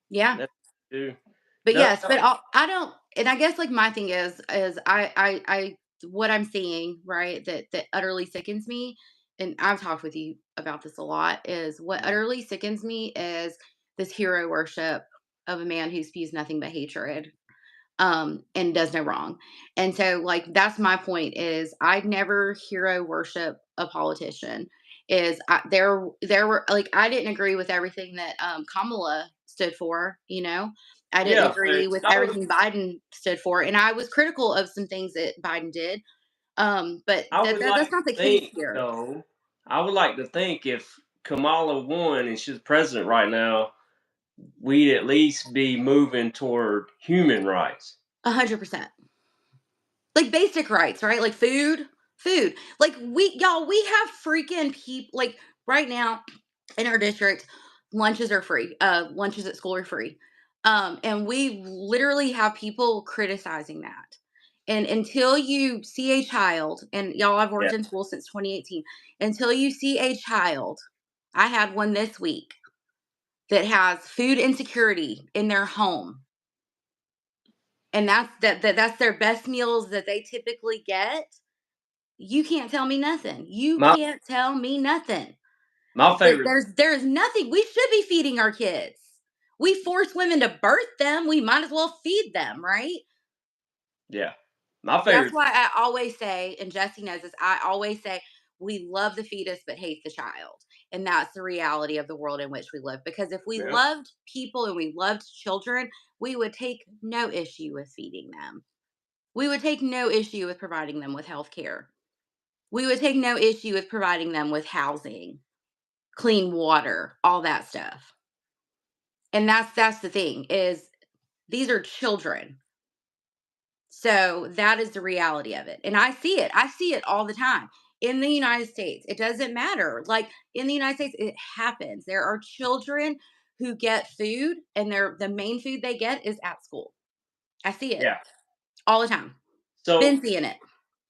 B: Yeah.
A: That's what you do.
B: But
A: No,
B: yes,
A: no.
B: but I don't, and I guess like my thing is I what I'm seeing, right, that utterly sickens me, and I've talked with you about this a lot, is what
A: Mhm.
B: utterly sickens me is this hero worship of a man who spews nothing but hatred, and does no wrong. And so, like, that's my point, is I never hero worship a politician. Is there were, like, I didn't agree with everything that Kamala stood for, you know. I didn't
A: Yeah, but
B: agree with
A: I would
B: everything Biden stood for, and I was critical of some things that Biden did. But
A: I would
B: that's
A: like
B: not
A: to
B: the case
A: think
B: here.
A: though, I would like to think if Kamala won and she's president right now, we'd at least be moving toward human rights.
B: 100%. Like basic rights, right? Like food. Like we have freaking people, like, right now in our district, lunches are free. Lunches at school are free. And we literally have people criticizing that. And until you see a child, and y'all, I've
A: Yeah.
B: worked in school since 2018, until you see a child, I had one this week that has food insecurity in their home, and that's their best meals that they typically get. You can't tell me nothing. You
A: My
B: can't tell me nothing.
A: my favorite
B: There's nothing. We should be feeding our kids. We force women to birth them. We might as well feed them, right?
A: yeah. My
B: That's
A: favorite
B: why I always say, and Jesse knows this, I always say, we love the fetus but hate the child. And that's the reality of the world in which we live. Because if we
A: yeah.
B: loved people and we loved children, we would take no issue with feeding them. We would take no issue with providing them with health care. We would take no issue with providing them with housing, clean water, all that stuff. And that's the thing, is these are children. So that is the reality of it. And I see it. I see it all the time in the United States. It doesn't matter. Like, in the United States, it happens. There are children who get food, and the main food they get is at school. I see it
A: Yeah.
B: all the time.
A: So
B: Been seeing it.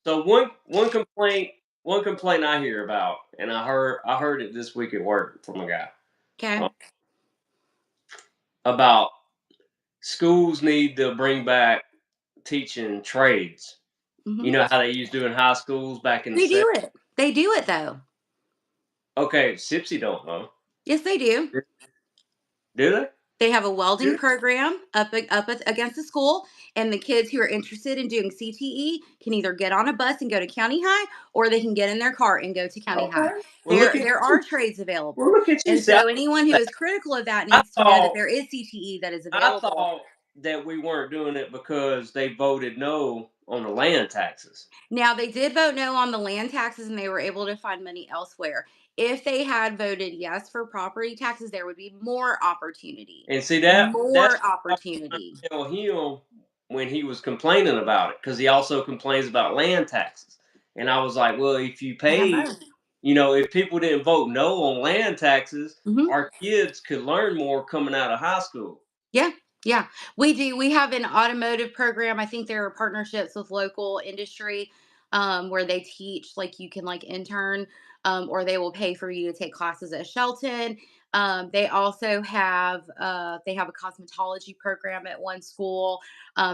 A: so one complaint I hear about, and I heard it this week at work from a guy,
B: Okay.
A: uh, about schools need to bring back teaching trades. You
B: Hmm.
A: know how they used to do in high schools back in the
B: They
A: '70s?
B: do it. They do it though.
A: Okay, Sipsy don't know.
B: Yes, they do.
A: Do they?
B: They have a welding program against the school, and the kids who are interested in doing CTE can either get on a bus and go to County High, or they can get in their car and go to County
A: Okay.
B: High.
A: Well, look
B: There
A: at
B: there
A: you.
B: are trades
A: Well,
B: available.
A: look at you.
B: And
A: See, I
B: so anyone who is critical of that
A: I
B: needs to know that
A: thought
B: there is CTE that is
A: I
B: available.
A: thought that we weren't doing it because they voted no on the land taxes.
B: Now, they did vote no on the land taxes, and they were able to find money elsewhere. If they had voted yes for property taxes, there would be more opportunity.
A: And see that's
B: More
A: what
B: opportunity.
A: I tell him when he was complaining about it, because he also complains about land taxes. And I was like, well, if you
B: They have
A: paid,
B: both.
A: if people didn't vote no on land taxes,
B: Mhm.
A: our kids could learn more coming out of high school.
B: Yeah, yeah, we do. We have an automotive program. I think there are partnerships with local industry, where they teach, like, you can, like, intern, or they will pay for you to take classes at Shelton. They have a cosmetology program at one school.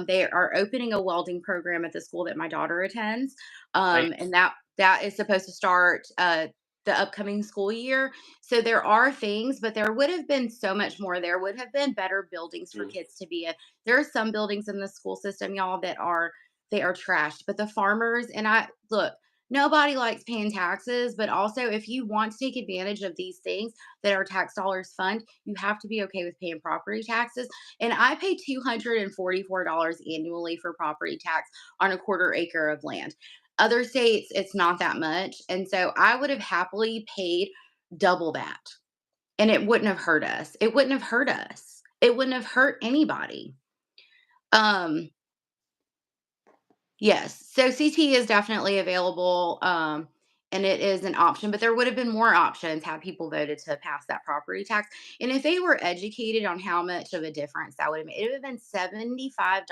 B: They are opening a welding program at the school that my daughter attends,
A: Thank
B: and that is supposed to start the upcoming school year. So there are things, but there would have been so much more. There would have been better buildings for
A: you.
B: kids to be in. There are some buildings in the school system, y'all, that are they are trashed. But the farmers, and I look, nobody likes paying taxes, but also if you want to take advantage of these things that our tax dollars fund, you have to be okay with paying property taxes. And I pay $244 annually for property tax on a quarter acre of land. Other states, it's not that much. And so I would have happily paid double that, and it wouldn't have hurt us. It wouldn't have hurt us. It wouldn't have hurt anybody. Um, yes. So CT is definitely available. and it is an option, but there would have been more options had people voted to pass that property tax. And if they were educated on how much of a difference that would have made, it would have been $75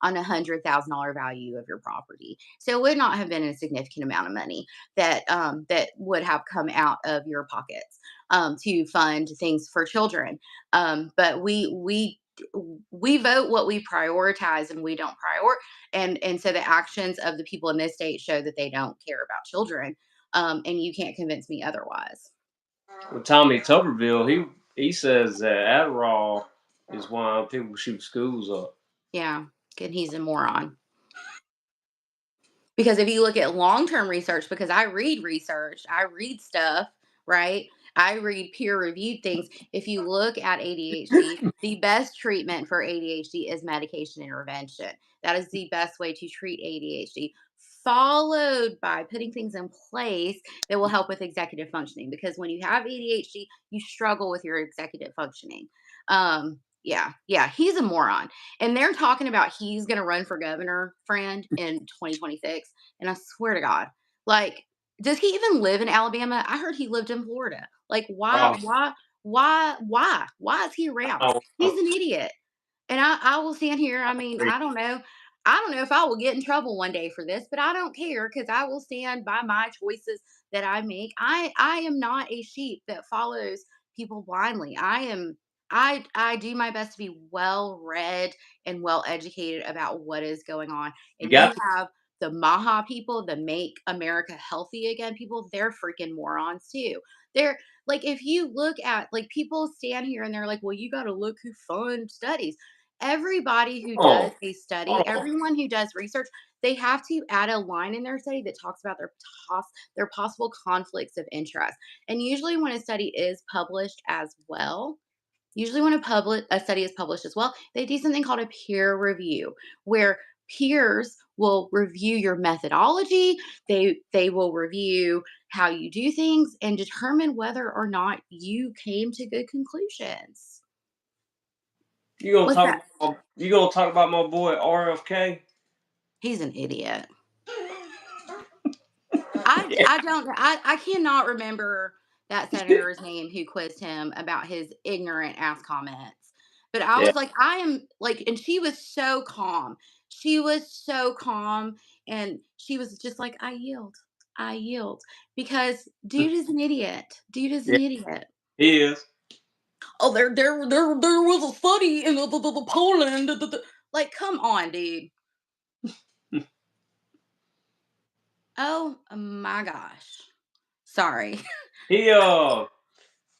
B: on $100,000 value of your property. So it would not have been a significant amount of money that would have come out of your pockets to fund things for children. But we vote what we prioritize, and we don't prioritize, and so the actions of the people in this state show that they don't care about children, and you can't convince me otherwise.
A: With Tommy Tuberville, he says that Adderall is why people shoot schools up.
B: Yeah, and he's a moron. Because if you look at long-term research, because I read research, I read stuff, right? I read peer-reviewed things. If you look at ADHD, the best treatment for ADHD is medication intervention. That is the best way to treat ADHD, followed by putting things in place that will help with executive functioning. Because when you have ADHD, you struggle with your executive functioning. Yeah, yeah, he's a moron. And they're talking about he's going to run for governor, friend, in 2026. And I swear to God, like, does he even live in Alabama? I heard he lived in Florida. Like,
A: Oh,
B: why is he around?
A: oh,
B: He's an idiot. And I will stand here. I mean,
A: oh.
B: I don't know. I don't know if I will get in trouble one day for this, but I don't care because I will stand by my choices that I make. I am not a sheep that follows people blindly. I do my best to be well read and well educated about what is going on.
A: You
B: And you
A: got to,
B: have the Maha people, the Make America Healthy Again people, they're freaking morons too. They're like, if you look at, like, people stand here and they're like, well, you got to look who funds studies. Everybody who does
A: hold
B: a
A: on,
B: study,
A: hold on.
B: everyone who does research, they have to add a line in their study that talks about their possible conflicts of interest. And usually when a study is published as well, usually when a study is published as well, they do something called a peer review, where peers will review your methodology, they will review how you do things and determine whether or not you came to good conclusions. What's that?
A: You gonna talk about my boy RFK?
B: He's an idiot.
A: Yeah,
B: I cannot remember that senator's name who quizzed him about his ignorant ass comments. But I
A: yeah.
B: was like, I am like, and she was so calm. She was so calm, and she was just like, I yield. I yield. Because dude is an idiot. Dude is an
A: Yeah,
B: idiot.
A: he is.
B: Oh, there was a study in the Poland. Like, come on, dude. Oh my gosh. Sorry.
A: He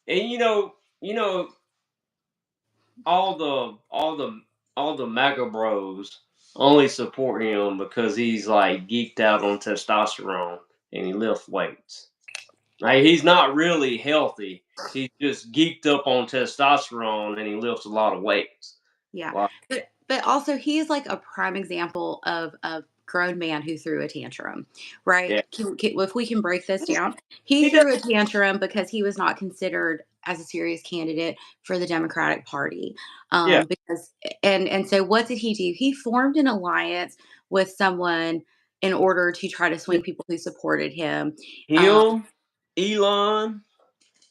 A: and you know all the MAGA bros only support him because he's like geeked out on testosterone and he lifts weights. Like he's not really healthy. He's just geeked up on testosterone and he lifts a lot of weights.
B: Yeah,
A: Like,
B: but also he's like a prime example of a grown man who threw a tantrum, right?
A: yeah,
B: If we can break this down, he
A: he does.
B: threw a tantrum because he was not considered as a serious candidate for the Democratic Party.
A: Yeah,
B: Because and so what did he do? He formed an alliance with someone in order to try to swing people who supported him. Um,
A: him, Elon,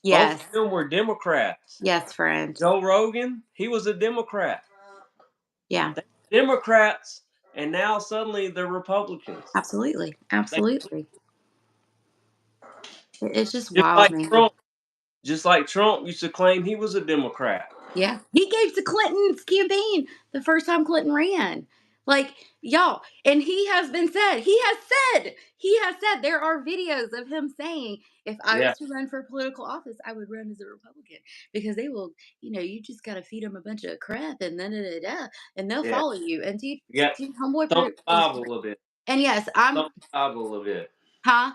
A: both
B: yes,
A: of them were Democrats.
B: yes, friend.
A: Joe Rogan, he was a Democrat.
B: Yeah,
A: They were Democrats, and now suddenly they're Republicans.
B: absolutely,
A: They,
B: absolutely. It's just
A: just
B: wild,
A: like
B: man.
A: Trump, just like Trump used to claim he was a Democrat.
B: Yeah. He gave to Clinton's campaign the first time Clinton ran. Like, y'all, and he has said there are videos of him saying, if I
A: Yeah,
B: was to run for political office, I would run as a Republican because they will, you just got to feed them a bunch of crap and then, and they'll
A: yeah.
B: follow you. And
A: You got
B: homeboy,
A: thump the Bible a bit.
B: and yes,
A: Thump the Bible a bit.
B: huh?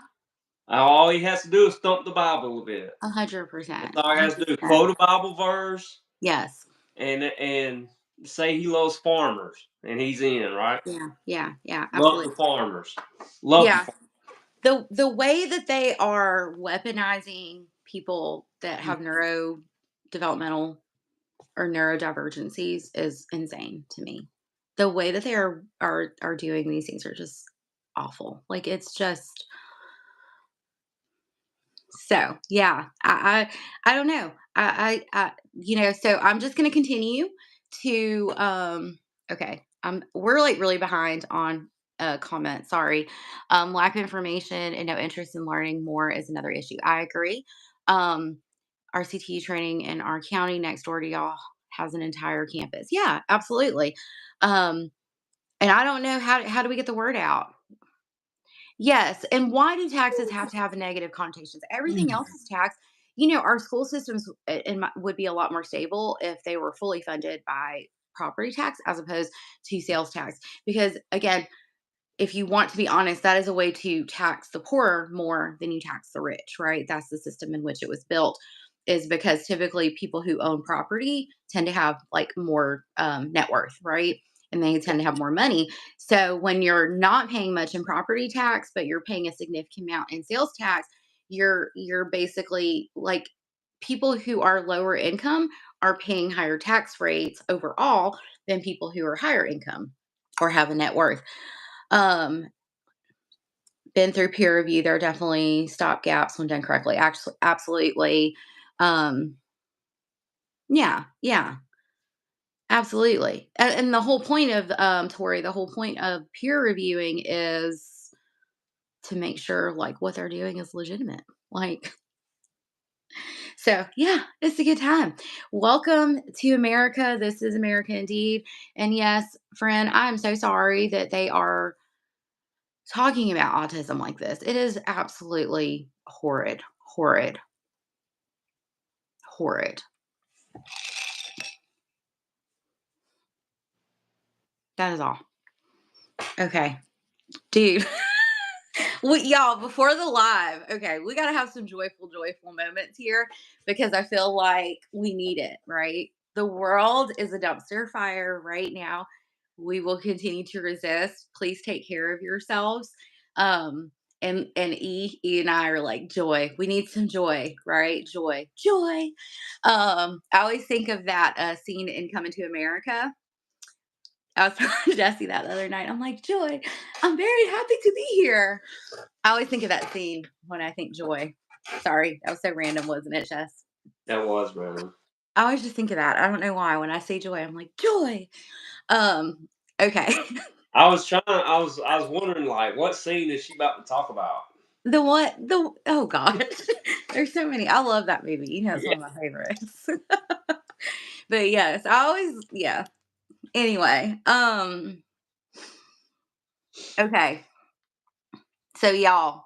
A: All he has to do is thump the Bible a bit. That's
B: 100%.
A: all he has to do.
B: 100%.
A: Quote a Bible verse
B: Yes.
A: and say he loves farmers, and he's in, right?
B: Yeah. Yeah. Yeah.
A: Love the
B: Absolutely.
A: farmers. Love the
B: Yeah.
A: farmers.
B: The way that they are weaponizing people that have neurodevelopmental or neurodivergencies is insane to me. The way that they are doing these things are just awful. Like, it's just So yeah, I don't know. So I'm just gonna continue to okay. We're like really behind on comments. Sorry. Lack of information and no interest in learning more is another issue. I agree. Um RCT training in our county next door to y'all has an entire campus. Yeah, absolutely. Um and I don't know how do we get the word out? Yes, and why do taxes have to have negative connotations? Everything else is tax. Our school systems would be a lot more stable if they were fully funded by property tax as opposed to sales tax. Because again, if you want to be honest, that is a way to tax the poor more than you tax the rich, right? That's the system in which it was built, is because typically people who own property tend to have like more net worth, right? And they tend to have more money. So when you're not paying much in property tax, but you're paying a significant amount in sales tax, you're basically like people who are lower income are paying higher tax rates overall than people who are higher income or have a net worth. Um, been through peer review. There are definitely stop gaps when done correctly. Actually, absolutely. Um, yeah, yeah, absolutely. And the whole point of Tori, the whole point of peer reviewing is to make sure like what they're doing is legitimate. Like, so yeah, it's a good time. Welcome to America. This is America indeed. And yes, friend, I'm so sorry that they are talking about autism like this. It is absolutely horrid, horrid, horrid. That is all. Okay. Dude, y'all, before the live, okay, we got to have some joyful, joyful moments here because I feel like we need it, right? The world is a dumpster fire right now. We will continue to resist. Please take care of yourselves. And E and I are like joy. We need some joy, right? Joy, joy. I always think of that scene in Coming to America. I was telling Jesse that the other night. I'm like, Joy, I'm very happy to be here. I always think of that scene when I think joy. Sorry, that was so random, wasn't it, Jess?
A: That was random.
B: I always just think of that. I don't know why. When I say joy, I'm like, joy. Um, okay.
A: I was wondering like what scene is she about to talk about?
B: The what? Oh gosh. There's so many. I love that movie. It's
A: Yeah.
B: one of my favorites. But yes, I always yeah. Anyway, okay. So y'all,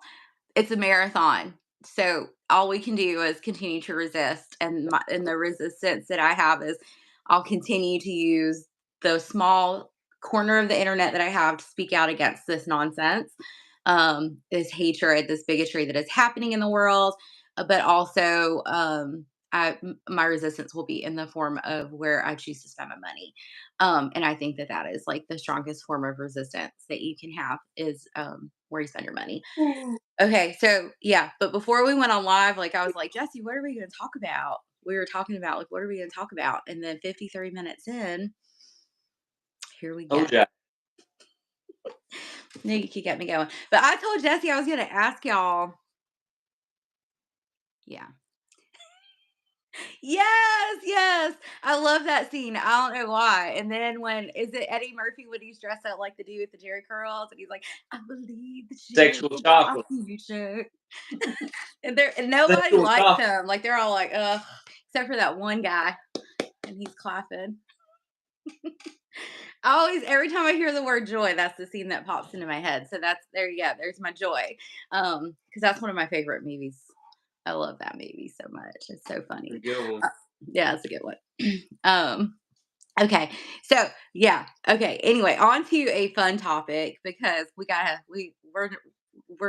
B: it's a marathon. So all we can do is continue to resist. And the resistance that I have is I'll continue to use the small corner of the internet that I have to speak out against this nonsense, this hatred, this bigotry that is happening in the world. But also, my resistance will be in the form of where I choose to spend my money. And I think that that is like the strongest form of resistance that you can have is where you spend your money. Okay, so yeah, but before we went on live, like I was like, Jesse, what are we going to talk about? We were talking about like, what are we going to talk about? And then 53 minutes in, here we go.
A: Told ya.
B: Now you can get me going. But I told Jesse I was going to ask y'all. Yeah. Yes, yes. I love that scene. I don't know why. And then when is it Eddie Murphy when he's dressed up like the dude with the Jerry curls and he's like, I believe the shit
A: Sexual
B: is our
A: chocolate.
B: future. And nobody
A: Sexual
B: likes
A: chocolate.
B: him. Like they're all like, ugh, except for that one guy. And he's clapping. I always, every time I hear the word joy, that's the scene that pops into my head. So that's there you go. There's my joy. Because that's one of my favorite movies. I love that movie so much. It's so
A: A
B: funny.
A: good one.
B: Uh, yeah, it's a good one. um, okay. So yeah. Okay. Anyway, on to a fun topic because we're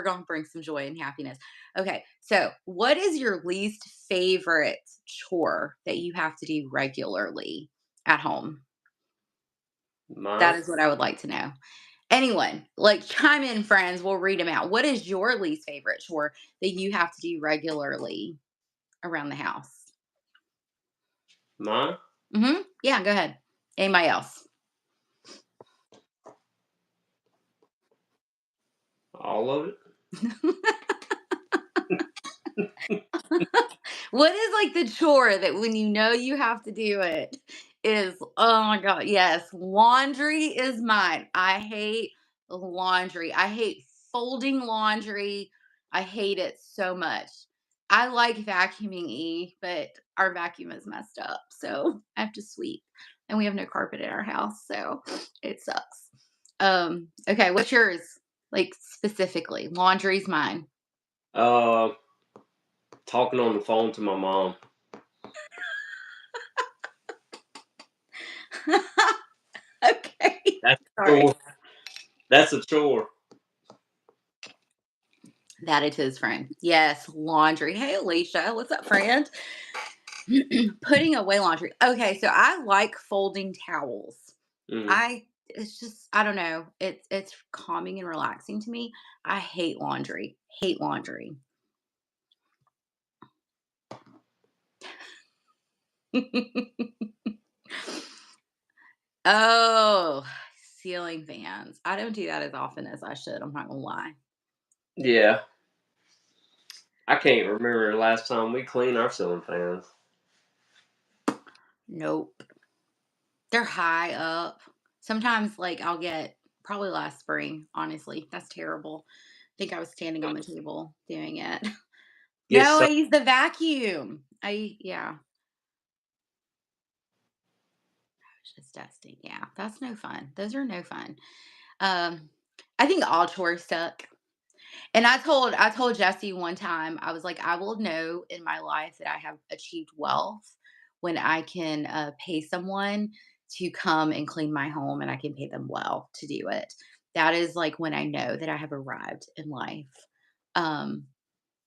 B: gonna bring some joy and happiness. Okay. So what is your least favorite chore that you have to do regularly at home? That
A: Mine.
B: is what I would like to know. Anyone, like chime in, friends. We'll read them out. What is your least favorite chore that you have to do regularly around the house?
A: Mine.
B: Yeah, go ahead. Anybody else?
A: All of it.
B: What is like the chore that when you know you have to do it is, oh my God, yes, laundry is mine. I hate laundry. I hate folding laundry. I hate it so much. I like vacuuming but our vacuum is messed up. So I have to sweep. And we have no carpet in our house. So it sucks. Okay, what's yours? Like specifically. Laundry's mine.
A: Uh, Talking on the phone to my mom.
B: Okay.
A: That's a
B: Sorry.
A: chore. That's a chore.
B: That is his friend. Yes, laundry. Hey, Alicia. What's up, friend? Putting away laundry. Okay, so I like folding towels.
A: Mm.
B: It's just I don't know. It's calming and relaxing to me. I hate laundry. Hate laundry. Oh, ceiling fans. I don't do that as often as I should. I'm not gonna lie.
A: Yeah, I can't remember the last time we cleaned our ceiling fans.
B: Nope. They're high up. Sometimes, like, I'll get probably last spring, honestly. That's terrible. I think I was standing on the table doing it.
A: Get
B: No, I
A: so
B: use the vacuum. Yeah, it's just dusting. Yeah, that's no fun. Those are no fun. Um, I think all chores suck. And I told Jesse one time, I was like, I will know in my life that I have achieved wealth when I can pay someone to come and clean my home and I can pay them well to do it. That is like when I know that I have arrived in life. Um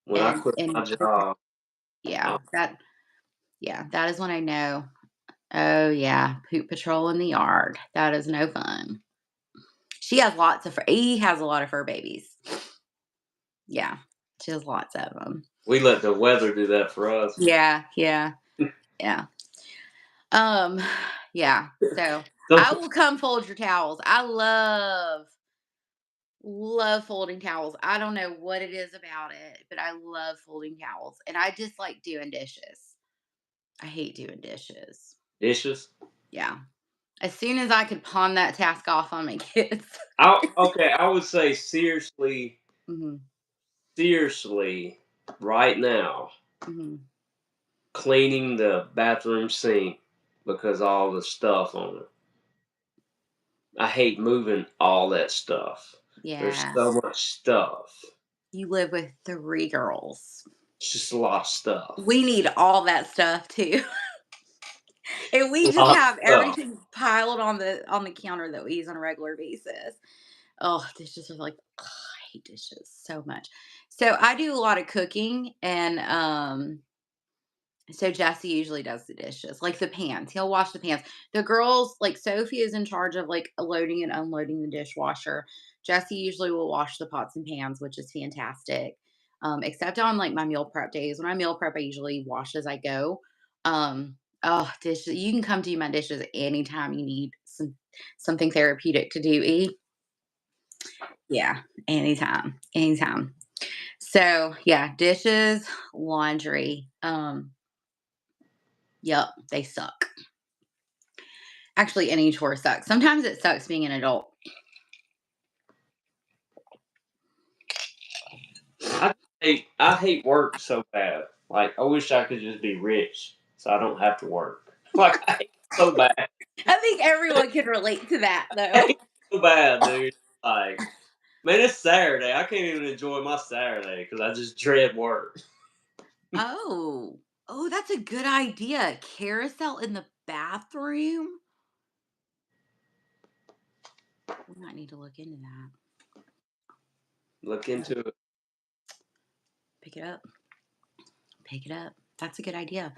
A: when I
B: and
A: quit my
B: and
A: job.
B: yeah, that is when I know, oh yeah, poop patrol in the yard. That is no fun. He has a lot of fur babies. Yeah. She has lots of them.
A: We let the weather do that for us.
B: Yeah, yeah, yeah. Um, yeah. So
A: So
B: I will come fold your towels. I love folding towels. I don't know what it is about it, but I love folding towels. And I just like doing dishes. I hate doing dishes.
A: dishes.
B: Yeah. As soon as I could pawn that task off on my kids.
A: I would say seriously,
B: Hmm.
A: seriously, right now,
B: Hmm.
A: cleaning the bathroom sink because all the stuff on it. I hate moving all that stuff. There's
B: Yeah.
A: so much stuff.
B: You live with 3 girls.
A: It's just a lot of stuff.
B: We need all that stuff too. And we
A: A
B: just
A: lot of
B: have
A: stuff.
B: everything piled on the counter that we use on a regular basis. Oh, dishes are like, ugh, I hate dishes so much. So I do a lot of cooking, and so Jesse usually does the dishes, like the pans. He'll wash the pans. The girls, like Sophie, is in charge of like loading and unloading the dishwasher. Jesse usually will wash the pots and pans, which is fantastic. Except on like my meal prep days. When I meal prep, I usually wash as I go. Oh, dishes. You can come do my dishes anytime you need something therapeutic to do. Yeah, anytime, anytime. So yeah, dishes, laundry. Yep, they suck. Actually, any chore sucks. Sometimes it sucks being an adult.
A: I hate work so bad. Like I wish I could just be rich so I don't have to work. Like I hate it so bad.
B: I think everyone can relate to that
A: I
B: though.
A: hate it so bad, dude. Like man, it's Saturday. I can't even enjoy my Saturday because I just dread work.
B: Oh, oh, that's a good idea. Carousel in the bathroom. We might need to look into that.
A: Look
B: Uh,
A: into it.
B: Pick it up. Pick it up. That's a good idea.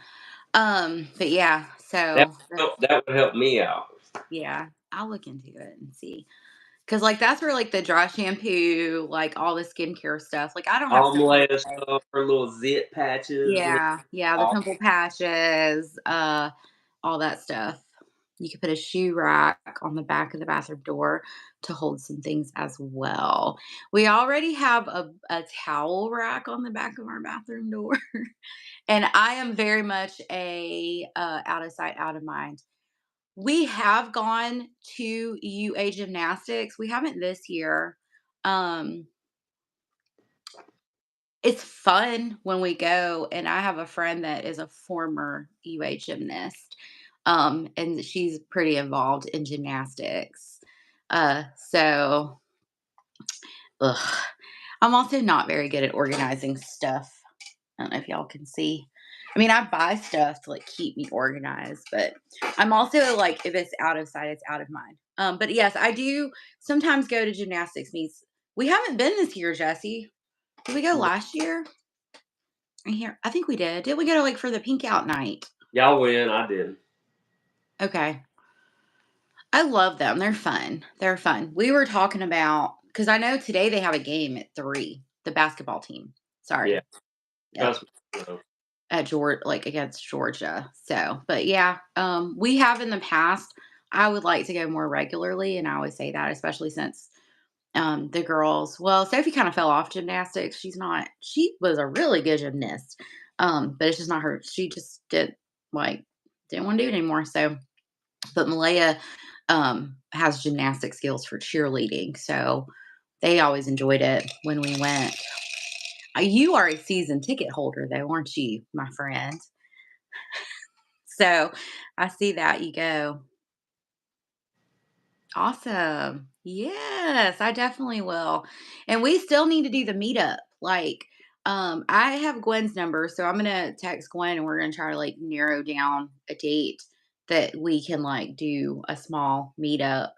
B: But yeah, so
A: That would help me out.
B: yeah, I'll look into it and see. Cause like that's where like the dry shampoo, like all the skincare stuff. Like I don't have stuff like
A: Omelette
B: that.
A: stuff, her little zit patches,
B: Yeah, yeah, the
A: all
B: pimple patches, all that stuff. You could put a shoe rack on the back of the bathroom door to hold some things as well. We already have a towel rack on the back of our bathroom door. And I am very much a out of sight, out of mind. We have gone to UA gymnastics. We haven't this year. Um, it's fun when we go, and I have a friend that is a former UA gymnast, and she's pretty involved in gymnastics. So ugh. I'm also not very good at organizing stuff. I don't know if y'all can see. I mean, I buy stuff to like keep me organized, but I'm also like, if it's out of sight, it's out of mind. But yes, I do sometimes go to gymnastics meets. We haven't been this year, Jesse. Did we go
A: No.
B: last year? I think we did. Did we go to like for the pink out night?
A: Y'all win. I didn't.
B: Okay. I love them. They're fun. They're fun. We were talking about because I know today they have a game at 3. The basketball team.
A: Yeah.
B: Sorry. Yep.
A: Trust me. No.
B: At Georgia, like against Georgia. So, but yeah, we have in the past. I would like to go more regularly, and I always say that, especially since the girls. Well, Sophie kind of fell off gymnastics. She's not. She was a really good gymnast, but it's just not her. She just didn't want to do it anymore. So, but Malaya has gymnastic skills for cheerleading, so they always enjoyed it when we went. You are a season ticket holder, though, aren't you, my friend? So I see that you go. Awesome. Yes, I definitely will. And we still need to do the meetup. Like, I have Gwen's number, so I'm gonna text Gwen and we're gonna try to like narrow down a date that we can like do a small meetup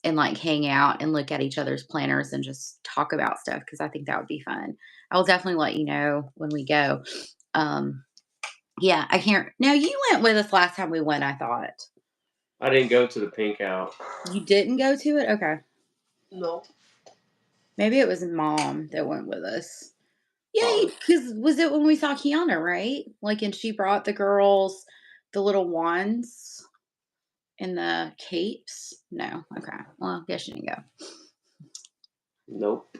B: and like hang out and look at each other's planners and just talk about stuff because I think that would be fun. I will definitely let you know when we go. Um, yeah, I can't. Now you went with us last time we went, I thought.
A: I didn't go to the pink out.
B: You didn't go to it? Okay.
A: No.
B: Maybe it was mom that went with us. Yeah,
A: Probably.
B: because was it when we saw Kiana, right? Like, and she brought the girls the little wands and the capes? No. Okay. Well, I guess she didn't go.
A: Nope.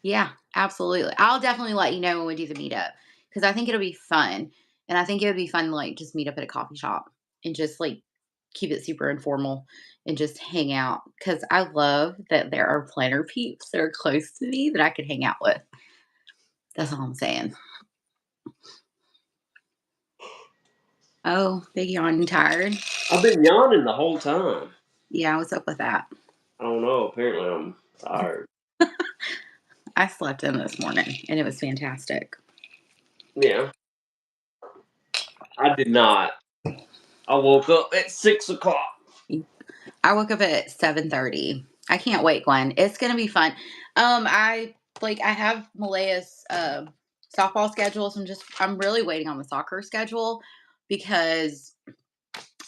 B: Yeah, absolutely. I'll definitely let you know when we do the meetup because I think it'll be fun. And I think it would be fun to like just meet up at a coffee shop and just like keep it super informal and just hang out because I love that there are planner peeps that are close to me that I could hang out with. That's all I'm saying. Oh, big yawn. You tired?
A: I've been yawning the whole time.
B: Yeah, what's up with that?
A: I don't know. Apparently, I'm tired.
B: I slept in this morning and it was fantastic.
A: Yeah. I did not. I woke up at 6 o'clock.
B: I woke up at 7:30. I can't wait, Gwen. It's gonna be fun. I have Malaya's softball schedule, so I'm really waiting on the soccer schedule because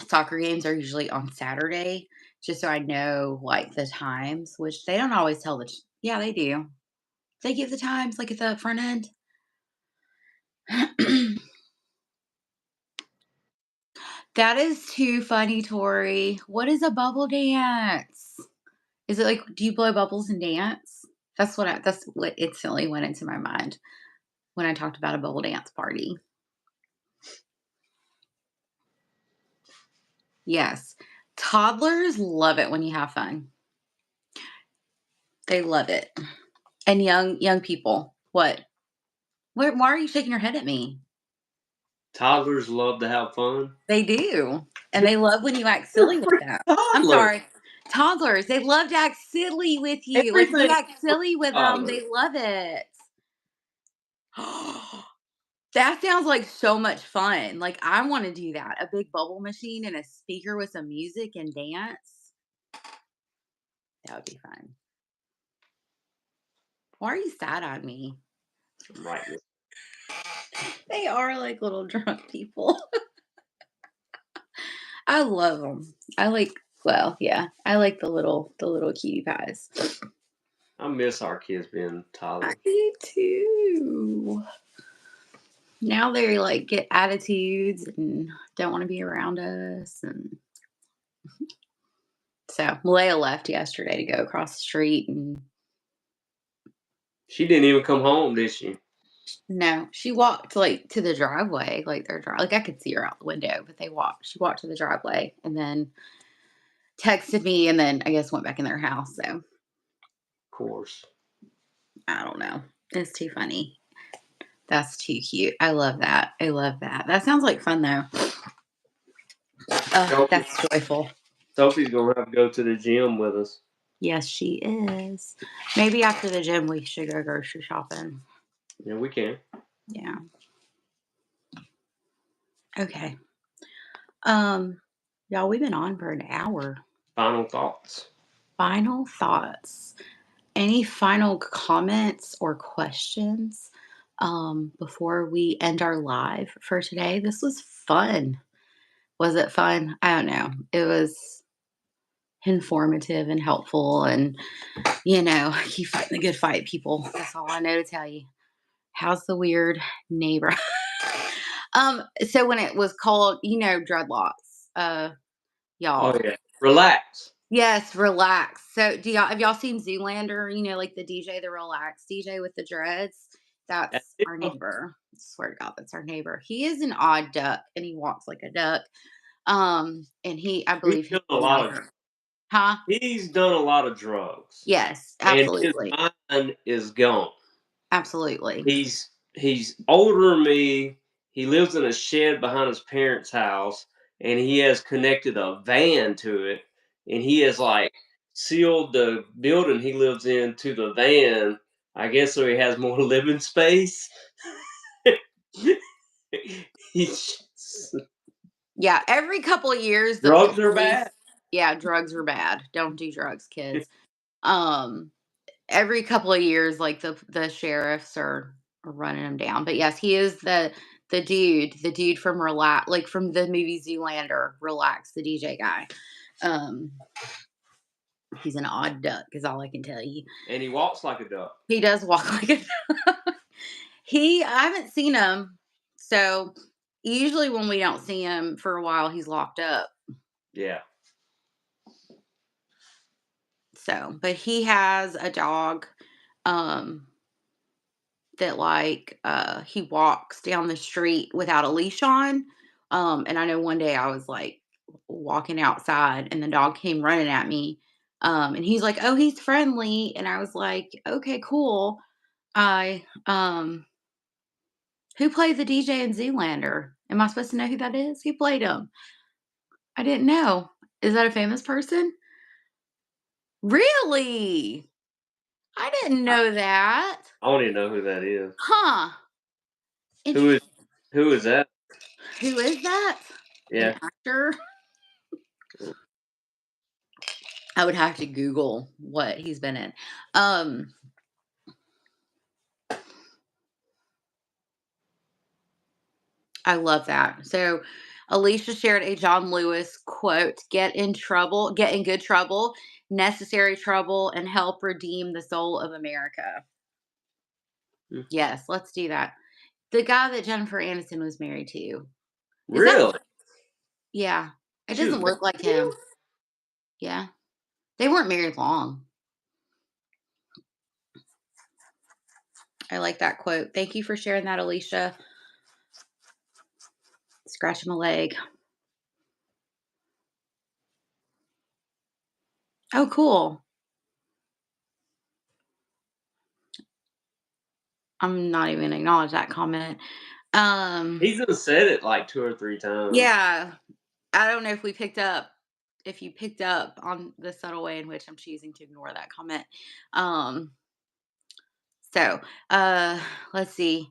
B: soccer games are usually on Saturday, just so I know like the times, which they don't always tell yeah, they do. They give the times like at the front end. That is too funny, Tori. What is a bubble dance? Is it like, do you blow bubbles and dance? That's what instantly went into my mind when I talked about a bubble dance party. Yes. Toddlers love it when you have fun. They love it. And young people. What? Why are you shaking your head at me?
A: Toddlers love to have fun.
B: They do. And they love when you act silly with them. I'm
A: Toddlers.
B: sorry. Toddlers, they love to act silly with you. Like if you
A: Everything
B: act
A: for
B: silly with them,
A: toddlers.
B: they love it. That sounds like so much fun. Like I want to do that. A big bubble machine and a speaker with some music and dance. That would be fun. Why are you sad on me?
A: I'm writing this.
B: They are like little drunk people. I love them. Yeah, I like the little cutie pies.
A: I miss our kids being
B: I
A: toddlers.
B: do too. Now they like get attitudes and don't want to be around us and So Malaya left yesterday to go across the street, and
A: She didn't even come home, did she?
B: no, she walked like to the driveway, like their drive. Like I could see her out the window, but they walked. She walked to the driveway and then texted me, and then I guess went back in their house. So
A: Of course.
B: I don't know. It's too funny. That's too cute. I love that. I love that. That sounds like fun though.
A: Sophie,
B: That's joyful.
A: Sophie's gonna have to go to the gym with us.
B: Yes, she is. Maybe after the gym we should go grocery shopping.
A: Yeah, we can.
B: Yeah. Okay. Um, y'all, we've been on for an hour.
A: Final thoughts.
B: Final thoughts. Any final comments or questions before we end our live for today? This was fun. Was it fun? I don't know. It was informative and helpful, and keep fighting the good fight, people. That's all I know to tell you. How's the weird neighbor? So when it was called, dreadlocks,
A: Oh
B: y'all.
A: yeah. Relax.
B: Yes, relax. So have y'all seen Zoolander? Like the DJ, the relax DJ with the dreads?
A: And
B: That's
A: it-
B: our neighbor. I swear to God, that's our neighbor. He is an odd duck and he walks like a duck. And I
A: He's
B: believe he's
A: done a
B: the
A: lot of
B: neighbor. Huh?
A: he's done a lot of drugs.
B: Yes,
A: And his
B: absolutely.
A: mind is gone.
B: Absolutely.
A: He's older than me. He lives in a shed behind his parents' house, and he has connected a van to it, and he has like sealed the building he lives in to the van. I guess so he has more living space. He's
B: Yeah, every couple of years the
A: drugs are
B: police.
A: bad.
B: Yeah, drugs are bad. Don't do drugs, kids. Um every couple of years, like the sheriffs are running him down. But yes, he is the dude from Relax, like from the movie Zoolander. Relax, the DJ guy. Um, he's an odd duck, is all I can tell you.
A: And he walks like a duck.
B: He does walk like a. I haven't seen him, so usually when we don't see him for a while, he's locked up.
A: Yeah.
B: So, but he has a dog. Um, that he walks down the street without a leash on. And I know one day I was like walking outside and the dog came running at me. And he's like, "Oh, he's friendly." And I was like, "Okay, cool." I Who played the DJ in Zoolander? Am I supposed to know who that is? Who played him? I didn't know. Is that a famous person? Really? I didn't know that.
A: I don't even know who that is.
B: Huh.
A: Who is
B: Interesting.
A: who is that?
B: Who is that? An
A: Yeah.
B: actor? I would have to Google what he's been in. Um, I love that. So Alicia shared a John Lewis quote: get in good trouble, necessary trouble, and help redeem the soul of America."
A: Hmm.
B: Yes, let's do that. The guy that Jennifer Aniston was married to. Is that
A: Really?
B: Yeah. It
A: She was
B: doesn't
A: married
B: look like
A: to him?
B: him. Yeah. They weren't married long. I like that quote. Thank you for sharing that, Alicia. Scratching my leg. Oh, cool. I'm not even gonna acknowledge that comment.
A: He's done said it like 2 or 3 times.
B: Yeah, I don't know if you picked up on the subtle way in which I'm choosing to ignore that comment. Um, so, uh, let's see.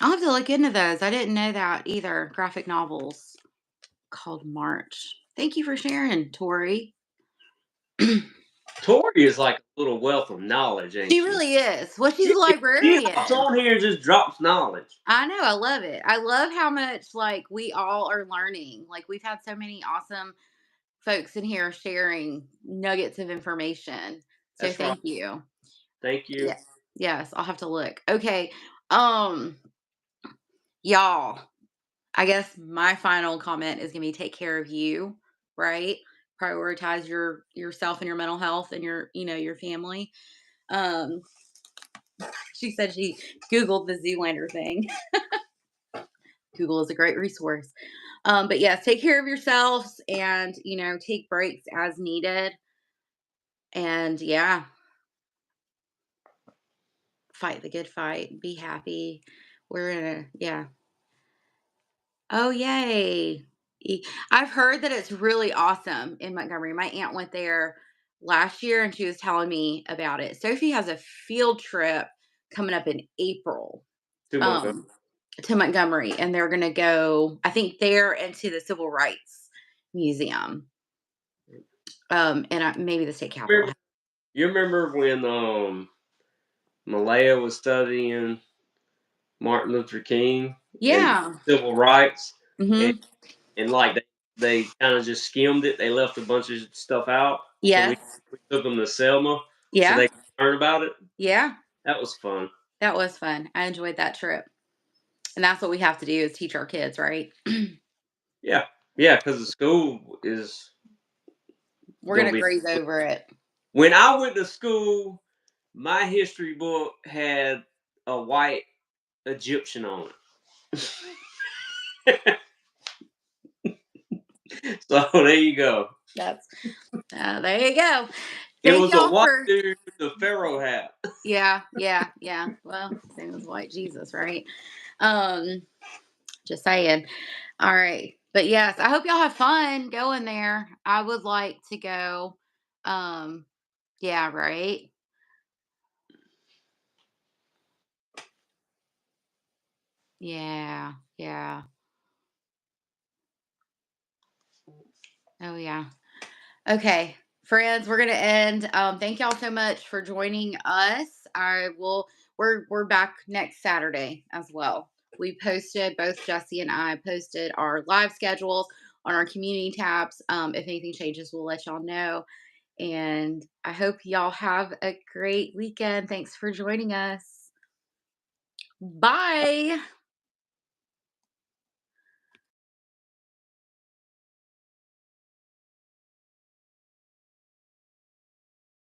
B: I'll have to look into those. I didn't know that either. Graphic novels called March. Thank you for sharing, Tori.
A: Tori is like a little wealth of knowledge, ain't
B: She
A: she?
B: really is. Well, she's
A: She
B: a
A: she hops
B: librarian.
A: on here and just drops knowledge.
B: I know, I love it. I love how much like we all are learning. Like we've had so many awesome folks in here sharing nuggets of information. So
A: That's right.
B: thank you.
A: Thank you.
B: Yeah. Yes, I'll have to look. Okay. Um, y'all. I guess my final comment is gonna be take care of you, right? Prioritize yourself and your mental health and your family. Um, she said she Googled the Zoolander thing. Google is a great resource. But yes, take care of yourselves and take breaks as needed. And yeah, fight the good fight. Be happy. We're in a yeah. Oh, yay. I've heard that it's really awesome in Montgomery. My aunt went there last year and she was telling me about it. Sophie has a field trip coming up in April,
A: Too much.
B: um, to Montgomery, and they're going to go, I think, there into the Civil Rights Museum, and maybe the state capitol.
A: You remember when Malaya was studying Martin Luther King and
B: Yeah.
A: civil rights, and
B: Hmm.
A: like they kind of just skimmed it. They left a bunch of stuff out, so we
B: Yes.
A: we took them to Selma so
B: Yeah.
A: they could learn about it.
B: Yeah.
A: That was fun.
B: That was fun. I enjoyed that trip. And that's what we have to do is teach our kids, right?
A: Yeah, yeah, because the school is
B: We're
A: gonna
B: gonna
A: be.
B: graze over it.
A: When I went to school, my history book had a white Egyptian on it. So there you go.
B: That's there you go.
A: It
B: Thank
A: was a
B: y'all
A: white
B: for
A: dude with the pharaoh hat.
B: yeah, yeah, yeah. Well, same as white Jesus, right? Um, just saying. All right. But yes, I hope y'all have fun going there. I would like to go. Um, yeah, right. Yeah, yeah. Oh yeah. Okay, friends, we're gonna end. Thank y'all so much for joining us. I will. We're back next Saturday as well. We posted both Jesse and I posted our live schedules on our community tabs. If anything changes, we'll let y'all know. And I hope y'all have a great weekend. Thanks for joining us. Bye.